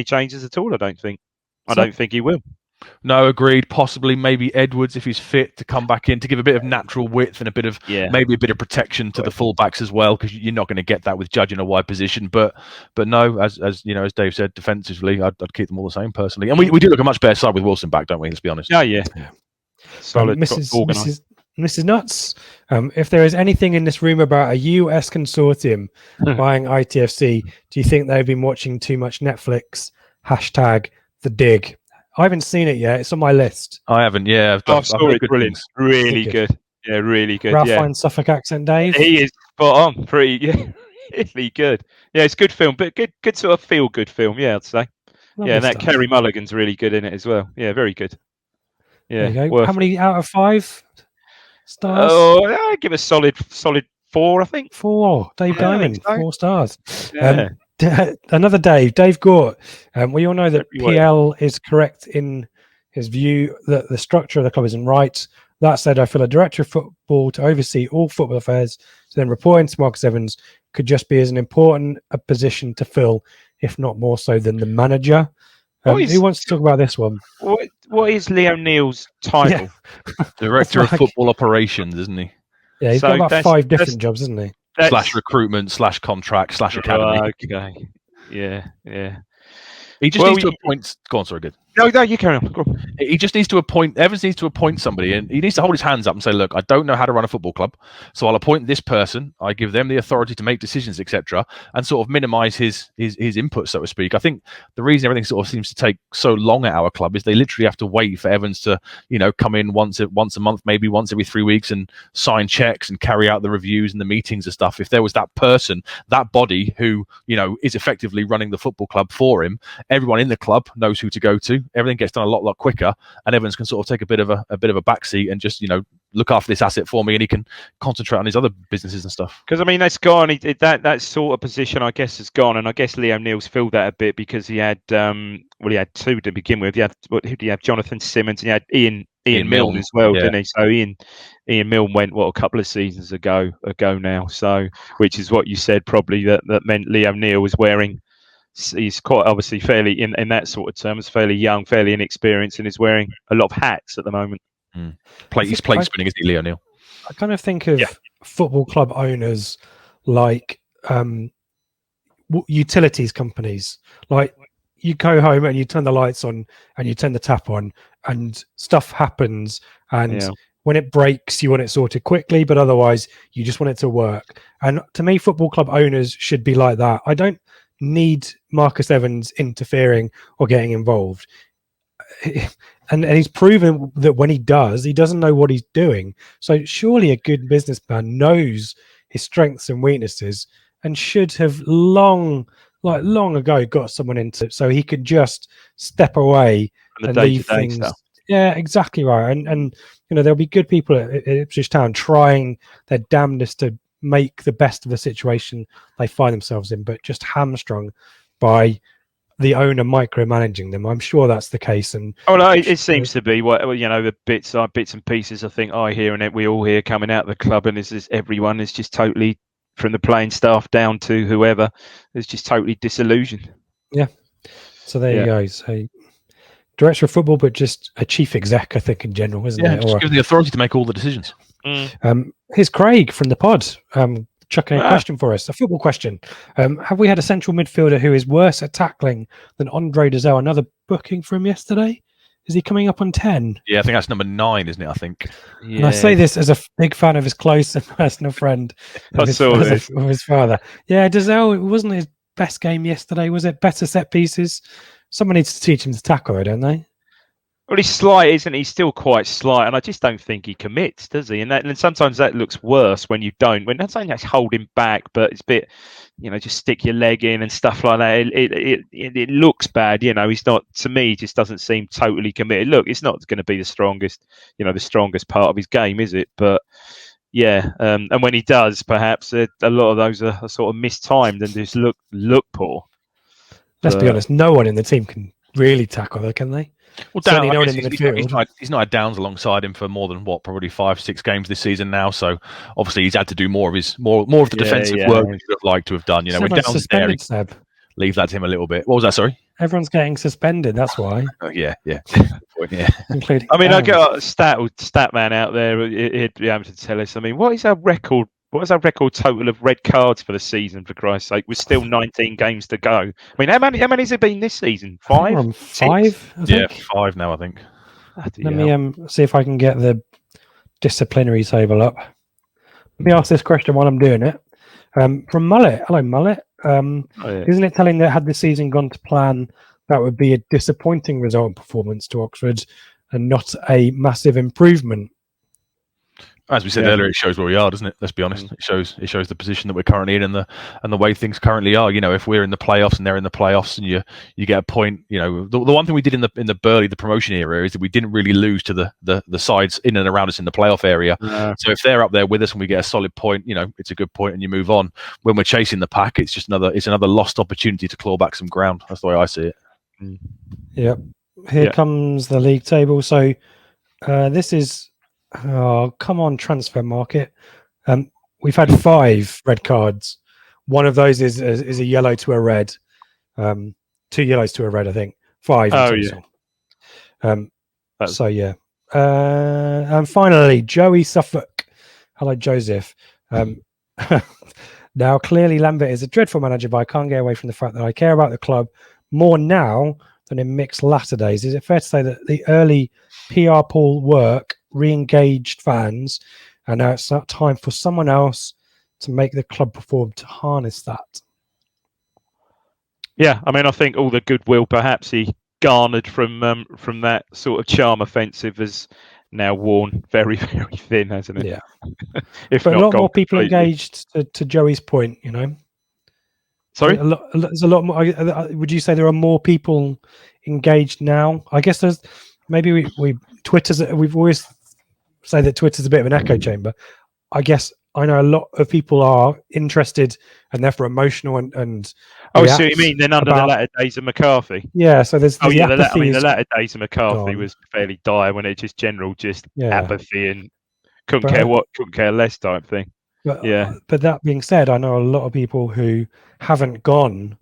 changes at all. I don't think. I don't think he will. No, agreed. Possibly, maybe Edwards, if he's fit, to come back in to give a bit of natural width and a bit of maybe a bit of protection to the fullbacks as well, because you're not going to get that with Judge in a wide position. But no, as you know, as Dave said, defensively, I'd keep them all the same personally. And we do look a much better side with Wilson back, don't we? Let's be honest. Yeah. Solid. Mrs. Nuts, if there is anything in this room about a US consortium buying ITFC, do you think they've been watching too much Netflix? #The Dig. I haven't seen it yet. It's on my list. I haven't. Yeah, I've brilliant. Things. Really good. Yeah, really good. Ralph Fiennes Suffolk accent, Dave. He is spot on. Really good. Yeah, it's a good film, but good sort of feel good film. Yeah, I'd say. Lovely and that stuff. Kerry Mulligan's really good in it as well. Yeah, very good. Yeah. There you go. How many out of 5 stars? Oh, I give a solid 4, I think. 4. Dave Diamond, so. 4 stars. Yeah. Another Dave Gort. We all know that PL is correct in his view that the structure of the club isn't right. That said, I feel a director of football to oversee all football affairs, so then reporting to Marcus Evans could just be as an important a position to fill, if not more so than the manager. Who wants to talk about this one? What is Lee O'Neill's title? Yeah. Director of football operations, isn't he? Yeah, he's got about 5 different jobs, isn't he? / recruitment / contract / academy. Okay. Yeah. He just needs to appoint. Go on, sorry, good. No, you carry on. Go on. He just needs to appoint. Evans needs to appoint somebody, and he needs to hold his hands up and say, "Look, I don't know how to run a football club, so I'll appoint this person. I give them the authority to make decisions, etc., and sort of minimise his input, so to speak." I think the reason everything sort of seems to take so long at our club is they literally have to wait for Evans to, come in once a month, maybe once every 3 weeks, and sign checks and carry out the reviews and the meetings and stuff. If there was that person, that body who is effectively running the football club for him, everyone in the club knows who to go to. Everything gets done a lot quicker, and Evans can sort of take a bit of a backseat and just look after this asset for me, and he can concentrate on his other businesses and stuff. Because that's gone. That sort of position, I guess, has gone, and I guess Lee O'Neill's filled that a bit because he had he had 2 to begin with. Who did he have? Jonathan Simmons, and he had Ian Milne as well, didn't he? So Ian Milne went a couple of seasons ago now. So which is what you said probably that meant Lee O'Neill was wearing. He's quite obviously fairly in that sort of terms, fairly young, fairly inexperienced, and is wearing a lot of hats at the moment. He's plate spinning, isn't he, Lee O'Neill? I kind of think of football club owners like utilities companies. Like you go home and you turn the lights on and you turn the tap on, and stuff happens. And when it breaks, you want it sorted quickly, but otherwise, you just want it to work. And to me, football club owners should be like that. I don't need Marcus Evans interfering or getting involved, and he's proven that when he doesn't know what he's doing. So surely a good businessman knows his strengths and weaknesses and should have long ago got someone into it so he could just step away and leave things stuff. Yeah, exactly right. And there'll be good people at Ipswich Town trying their damnedest to make the best of the situation they find themselves in, but just hamstrung by the owner micromanaging them. I'm sure that's the case. And it seems to be what the bits and pieces I think I hear, and we all hear coming out of the club, and everyone is just totally, from the playing staff down to whoever, is just totally disillusioned. Yeah. So there you go. So director of football, but just a chief exec, I think, in general, isn't it? Just give the authority to make all the decisions. Here's Craig from the pod chucking a question for us, a football question. Have we had a central midfielder who is worse at tackling than Andre Dazelle? Another booking from yesterday? Is he coming up on 10? Yeah, I think that's number 9, isn't it? I think. Yeah. And I say this as a big fan of his close and personal friend of his father. Yeah, Dazelle, it wasn't his best game yesterday, was it? Better set pieces. Someone needs to teach him to tackle, though, don't they? Well, he's slight, isn't he? He's still quite slight, and I just don't think he commits, does he? And sometimes that looks worse when you don't. When not saying that's holding back, but it's a bit, just stick your leg in and stuff like that. It looks bad, He's not, to me, just doesn't seem totally committed. Look, it's not going to be the strongest part of his game, is it? But yeah, and when he does, perhaps a lot of those are sort of mistimed and just look poor. Let's be honest, no one in the team can really tackle her, can they? Well, Certainly Down, no I one guess in the he's midfield. he's not had Downs alongside him for more than probably 5-6 games this season now. So obviously he's had to do more of the defensive work he would have liked to have done. You know, when Everyone's Downs is there, he suspended, Seb. leave that to him a little bit. What was that? Sorry. Everyone's getting suspended. That's why, Yeah. Yeah. including. I mean, I Downs. got a stat man out there. He'd be able to tell us. I mean, what is our record? What is our record total of red cards for the season? For Christ's sake, we're still 19 games to go. I mean, how many has it been this season? I think 5? we're on 5. I think. 5 now, I think. Let me see if I can get the disciplinary table up. Let me ask this question while I'm doing it. From Mullet. Hello, Mullet. Isn't it telling that had the season gone to plan, that would be a disappointing result and performance to Oxford and not a massive improvement? As we said earlier, it shows where we are, doesn't it? Let's be honest. It shows the position that we're currently in and the way things currently are. You know, if we're in the playoffs and they're in the playoffs, and you get a point. You know, the one thing we did in the Burley, the promotion era, is that we didn't really lose to the sides in and around us in the playoff area. So if they're up there with us and we get a solid point, you know, it's a good point and you move on. When we're chasing the pack, it's just another lost opportunity to claw back some ground. That's the way I see it. Yep. Here comes the league table. So this is. Oh, come on, transfer market. We've had 5 red cards. One of those is a yellow to a red. 2 yellows to a red, I think. 5 in total. So, yeah. And finally, Joey Suffolk. Hello, Joseph. Now, clearly, Lambert is a dreadful manager, but I can't get away from the fact that I care about the club more now than in mixed latter days. Is it fair to say that the early PR pool work re-engaged fans, and now it's time for someone else to make the club perform to harness that? Yeah, I mean, I think all the goodwill perhaps he garnered from that sort of charm offensive has now worn very, very thin, hasn't it? Yeah. If but not a lot more people completely. engaged to Joey's point, you know. Sorry? There's a lot more. Would you say there are more people engaged now? I guess there's maybe we've always say that Twitter's a bit of an echo chamber. I guess I know a lot of people are interested and therefore emotional and I see what you mean. Then under the latter days of McCarthy. Yeah, so there's the latter days of McCarthy was fairly dire when it just apathy and couldn't care less type thing. But that being said, I know a lot of people who haven't gone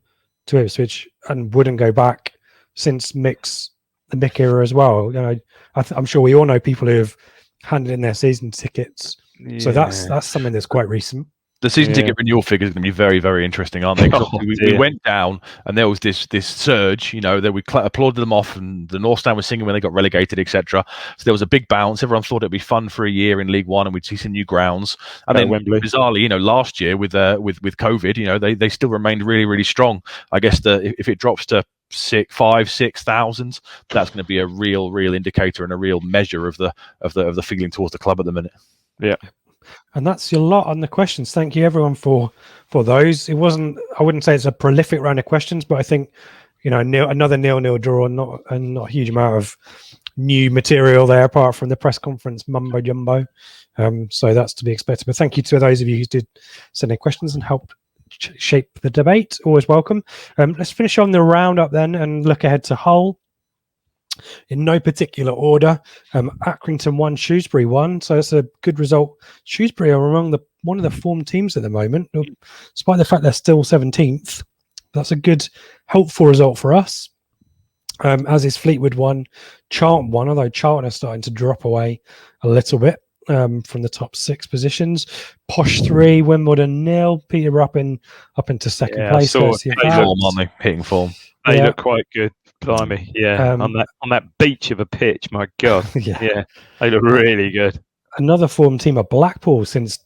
to Ipswich and wouldn't go back since the Mick era as well. You know, I'm sure we all know people who have handed in their season tickets. Yeah. So that's something that's quite recent. The season ticket renewal figures are going to be very, very interesting, aren't they? We went down and there was this surge, you know, that we applauded them off and the North Stand was singing when they got relegated, etc. So there was a big bounce. Everyone thought it'd be fun for a year in League One and we'd see some new grounds. And then Wembley. Bizarrely, you know, last year with COVID, you know, they still remained really, really strong. I guess if it drops to 6,000, that's going to be a real indicator and a real measure of the feeling towards the club at the minute. Yeah. And that's your lot on the questions. Thank you everyone for those. I wouldn't say it's a prolific round of questions, but I think, you know, another 0-0 draw and not a huge amount of new material there apart from the press conference mumbo jumbo. So that's to be expected. But thank you to those of you who did send in questions and helped shape the debate. Always welcome. Let's finish on the roundup then and look ahead to Hull. In no particular order, Accrington 1, Shrewsbury 1, so it's a good result. Shrewsbury are among one of the form teams at the moment, despite the fact they're still 17th. That's a good, helpful result for us. As is Fleetwood 1, Charlton 1, although Charlton are starting to drop away a little bit from the top 6 positions. Posh 3, Wimbledon 0, Peterborough up into second place. Hitting form. They look quite good. Blimey, on that beach of a pitch, my God, they look really good. Another form team are Blackpool since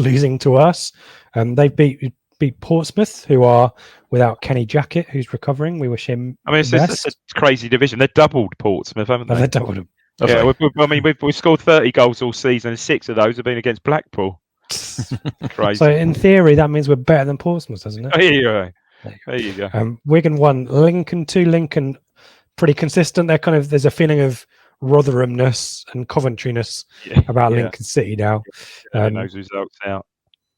losing to us. They beat Portsmouth, who are without Kenny Jackett, who's recovering. We wish him. I mean, it's a crazy division. They've doubled Portsmouth, haven't they? They've doubled them. Yeah, we've scored 30 goals all season, and 6 of those have been against Blackpool. Crazy. So in theory, that means we're better than Portsmouth, doesn't it? Oh, yeah. There you go. Wigan 1, Lincoln 2. Lincoln pretty consistent. There's a feeling of Rotherhamness and Coventryness about Lincoln City now. Those results out.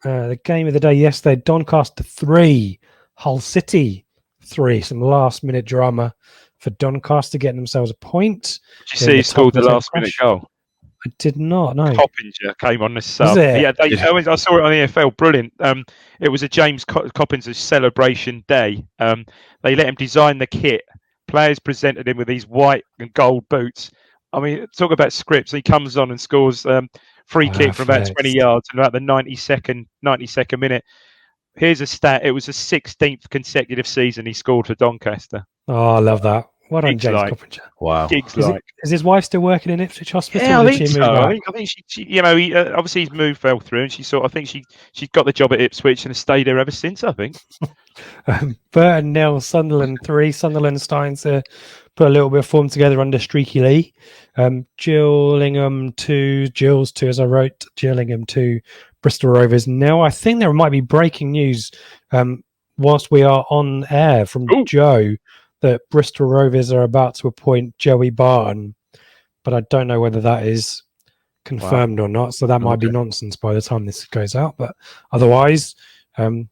The game of the day yesterday: Doncaster 3, Hull City 3. Some last minute drama for Doncaster, getting themselves a point. Did you see he scored the top last minute goal? I did not know. Coppinger came on the sub. Was it? Yeah, I saw it on EFL. Brilliant. It was a James Coppinger's celebration day. They let him design the kit. Players presented him with these white and gold boots. I mean, talk about scripts. He comes on and scores free kick from about 20 yards in about the 92nd minute. Here's a stat. It was the 16th consecutive season he scored for Doncaster. Oh, I love that. What on James Coppinger? Wow. Is his wife still working in Ipswich Hospital? Yeah, I think so. I think she he, obviously his move fell through, and I think she got the job at Ipswich and has stayed there ever since. I think. Burton 0, Sunderland 3. Sunderland starting to put a little bit of form together under Streaky Lee. Gillingham 2, Gills 2, as I wrote. Gillingham 2, Bristol Rovers. Now I think there might be breaking news whilst we are on air from Joe, that Bristol Rovers are about to appoint Joey Barton, but I don't know whether that is confirmed or not. So that might be nonsense by the time this goes out. But otherwise, some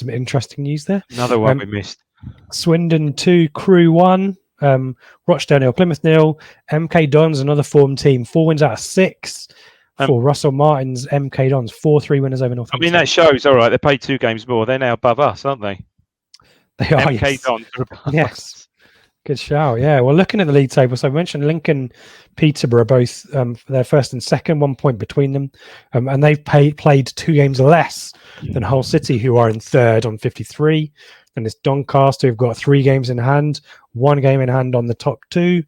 interesting news there. Another one we missed. Swindon 2, Crew 1, Rochdale 0, Plymouth 0, MK Dons, another form team, 4 wins out of 6 for Russell Martin's MK Dons, 4-3 winners over Northampton. I mean, that shows, all right, they played 2 games more. They're now above us, aren't they? They are, MK Dons are above us. Good shout. Yeah, well, looking at the league table, so I mentioned Lincoln, Peterborough, both they're first and second, 1 point between them, and they've played 2 games less than Hull City, who are in third on 53. And it's Doncaster, who've got 3 games in hand, 1 game in hand on the top 2.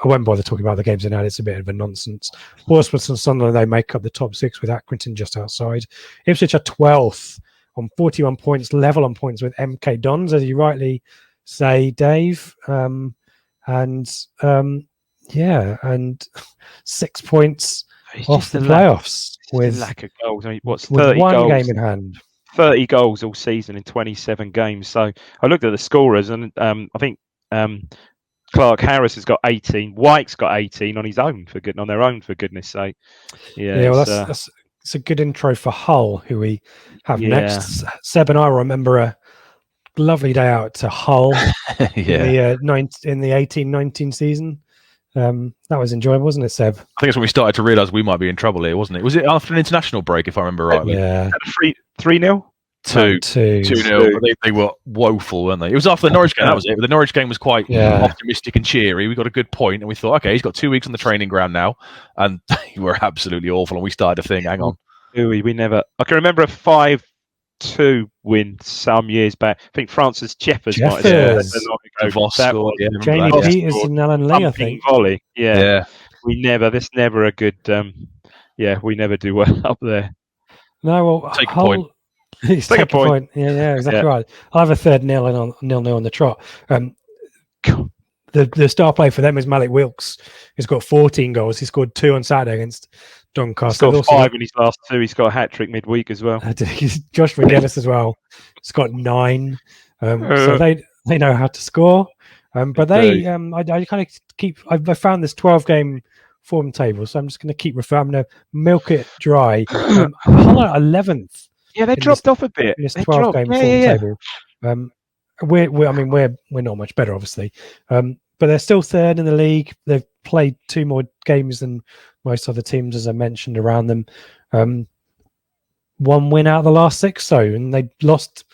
I won't bother talking about the games in hand; it's a bit of a nonsense. Portsmouth and Sunderland, they make up the top 6 with Accrington just outside. Ipswich are 12th on 41 points, level on points with MK Dons, as you rightly say, Dave. And 6 points off the playoffs with lack of goals. I mean, what's with 30 1 goals? game in hand. 30 goals all season in 27 games. So I looked at the scorers, and I think Clark Harris has got 18. White's got 18 on his own for goodness sake. Yeah, well, that's it's a good intro for Hull, who we have next. Seb and I remember a lovely day out to Hull in the 18-19 season. That was enjoyable, wasn't it, Seb? I think it's when we started to realise we might be in trouble here, wasn't it? Was it after an international break, if I remember rightly? Yeah. 3-0? 2-0. They were woeful, weren't they? It was after the Norwich game, that was it. But the Norwich game was quite optimistic and cheery. We got a good point, and we thought, okay, he's got 2 weeks on the training ground now, and they were absolutely awful. And we started to think, hang on. We never. I can remember a 5-2 win some years back. I think Francis Jeffers might have scored. Jamie Peters and Alan Lee, I think. Volley. Yeah. That's never a good. We never do well up there. No, well, take a point. Take a point. Yeah, exactly right. I have a 3rd 0-0 on the trot. The star player for them is Malik Wilkes. He's got 14 goals. He scored 2 on Saturday against Doncaster. He's got 5 in his last 2. He's got a hat-trick midweek as well. Josh McGuinness as well. He's got 9. So they know how to score. But they, I kind of keep. I found this 12-game form table, so I'm just going to keep referring. I'm going to milk it dry. Hull are 11th. Yeah, they dropped off a bit. This 12-game form table. We're not much better, obviously, but they're still 3rd in the league. They've played 2 more games than most other teams, as I mentioned, around them. 1 win out of the last 6, and they lost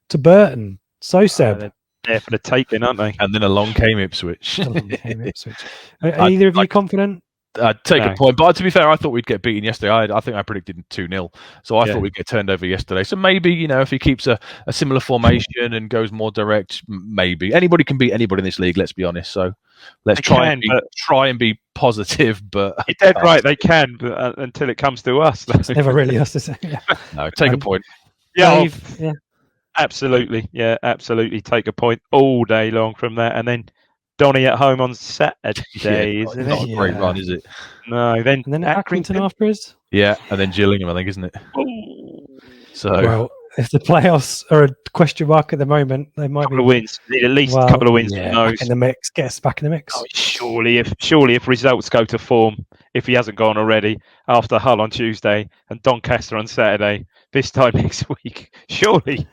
to Burton. So, Seb. They're there for the taking, aren't they? And then along came Ipswich. Are either of you confident? Take a point, but to be fair, I thought we'd get beaten yesterday. I think I predicted 2-0, so I thought we'd get turned over yesterday. So maybe, if he keeps a similar formation and goes more direct, maybe anybody can beat anybody in this league. Let's be honest. So let's try and be positive. But you're dead right, they can, but until it comes to us, it's never really us to say. No, take a point. Absolutely. Yeah, absolutely. Take a point all day long from that, and then Donny at home on Saturday, isn't it? Not a great run, is it? No, and then Accrington afterwards. Yeah, and then Gillingham, I think, isn't it? So, well, if the playoffs are a question mark at the moment, they might be. Wins. Need at least a couple of wins. Back in the mix. Get us back in the mix. Oh, surely, if results go to form, if he hasn't gone already, after Hull on Tuesday and Doncaster on Saturday, this time next week, surely.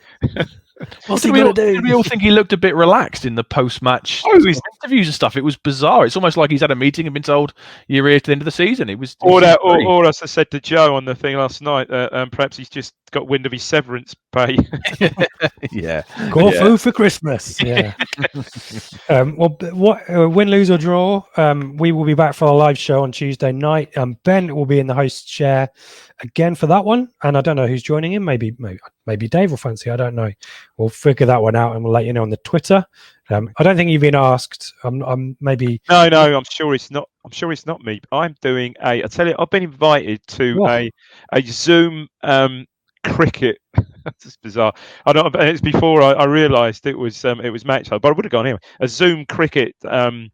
What's he Did we, gonna all, do? did we all think he looked a bit relaxed in the post-match interviews and stuff? It was bizarre. It's almost like he's had a meeting and been told you're here to the end of the season. It was. Or as I said to Joe on the thing last night, perhaps he's just got wind of his severance pay. Yeah. Corfu for Christmas. Yeah. Win, lose or draw, we will be back for a live show on Tuesday night. Ben will be in the host chair again for that one, and I don't know who's joining him. Maybe Dave will fancy. I don't know. We'll figure that one out and we'll let you know on the Twitter. I don't think you've been asked. Maybe. No. I'm sure it's not. I'm sure it's not me. I'm doing I tell you, I've been invited to a Zoom cricket. That's bizarre. I don't. It's before I realised it was match, but I would have gone anyway. A Zoom cricket. I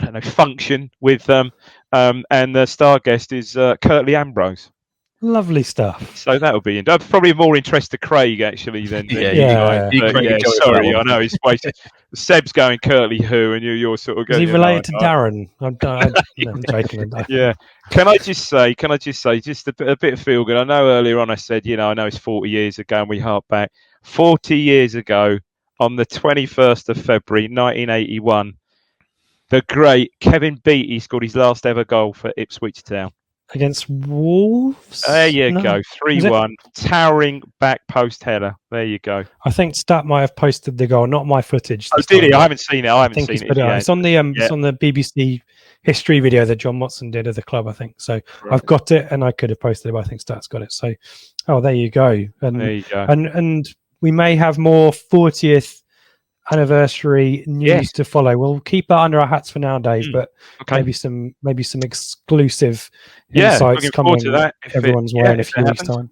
don't know, function with and the star guest is Curtly Ambrose. Lovely stuff. So that'll be probably more interest to Craig actually than Yeah. Sorry, I know he's waiting. Seb's going Curtly who, and you're sort of going. Is he related to Darren? I'm joking. Yeah. Can I just say, just a bit of feel good. I know earlier on I said, I know it's 40 years ago, and we hark back 40 years ago on the 21st of February 1981. The great Kevin Beattie scored his last ever goal for Ipswich Town. Against Wolves? There you go. 3-1. Towering back post header. There you go. I think Stat might have posted the goal, not my footage. Oh, did he? I haven't seen it. It's on the it's on the BBC history video that John Watson did of the club, I think. So right. I've got it and I could have posted it, but I think Stat's got it. So there you go. And there you go. And we may have more 40th anniversary news to follow. We'll keep that under our hats for now, Dave, but maybe some exclusive insights coming everyone's way in a few weeks' time.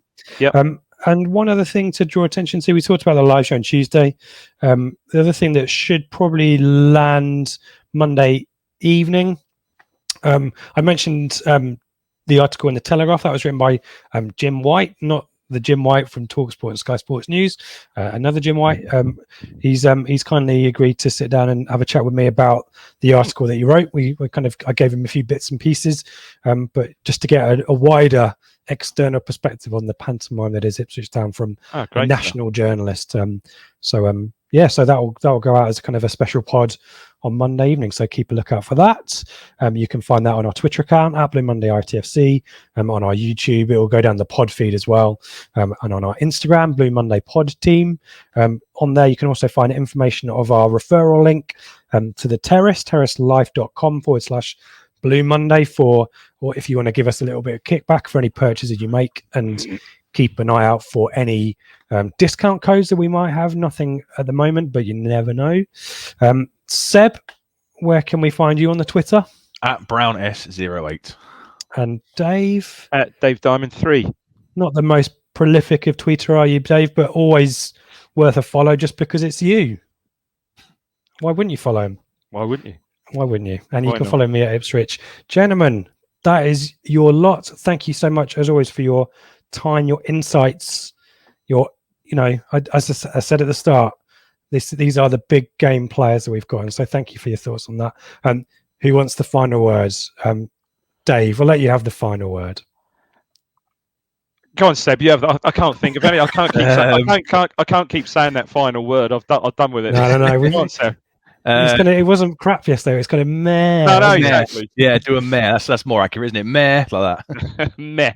And one other thing to draw attention to, we talked about the live show on Tuesday. The other thing that should probably land Monday evening, I mentioned the article in the Telegraph that was written by Jim White, not the Jim White from TalkSport and Sky Sports News, another Jim White. He's kindly agreed to sit down and have a chat with me about the article that he wrote. I gave him a few bits and pieces, but just to get a wider external perspective on the pantomime that is Ipswich Town from a national journalist. So that'll go out as kind of a special pod on Monday evening. So keep a lookout for that. You can find that on our Twitter account at Blue Monday ITFC, on our YouTube. It will go down the pod feed as well, and on our Instagram, Blue Monday Pod Team. On there, you can also find information of our referral link to the Terrace, terracelife.com/Blue Monday or if you want to give us a little bit of kickback for any purchases you make, and keep an eye out for any discount codes that we might have. Nothing at the moment, but you never know. Seb, where can we find you on the Twitter? At BrownS08. And Dave? At Dave Diamond 3. Not the most prolific of tweeter, are you, Dave? But always worth a follow just because it's you. Why wouldn't you follow him? Why wouldn't you? And you can follow me at Ipswich. Gentlemen, that is your lot. Thank you so much, as always, for your time, your insights, as I said at the start, these are the big game players that we've got, and so thank you for your thoughts on that. Who wants the final words? Dave, I'll let you have the final word. Go on, Seb. I can't think of any. I can't keep saying that final word. I've done with it. No. Go on, Seb. It wasn't crap yesterday. It's kind of meh. No, exactly. Yeah, do a meh. That's more accurate, isn't it? Meh, like that. Meh.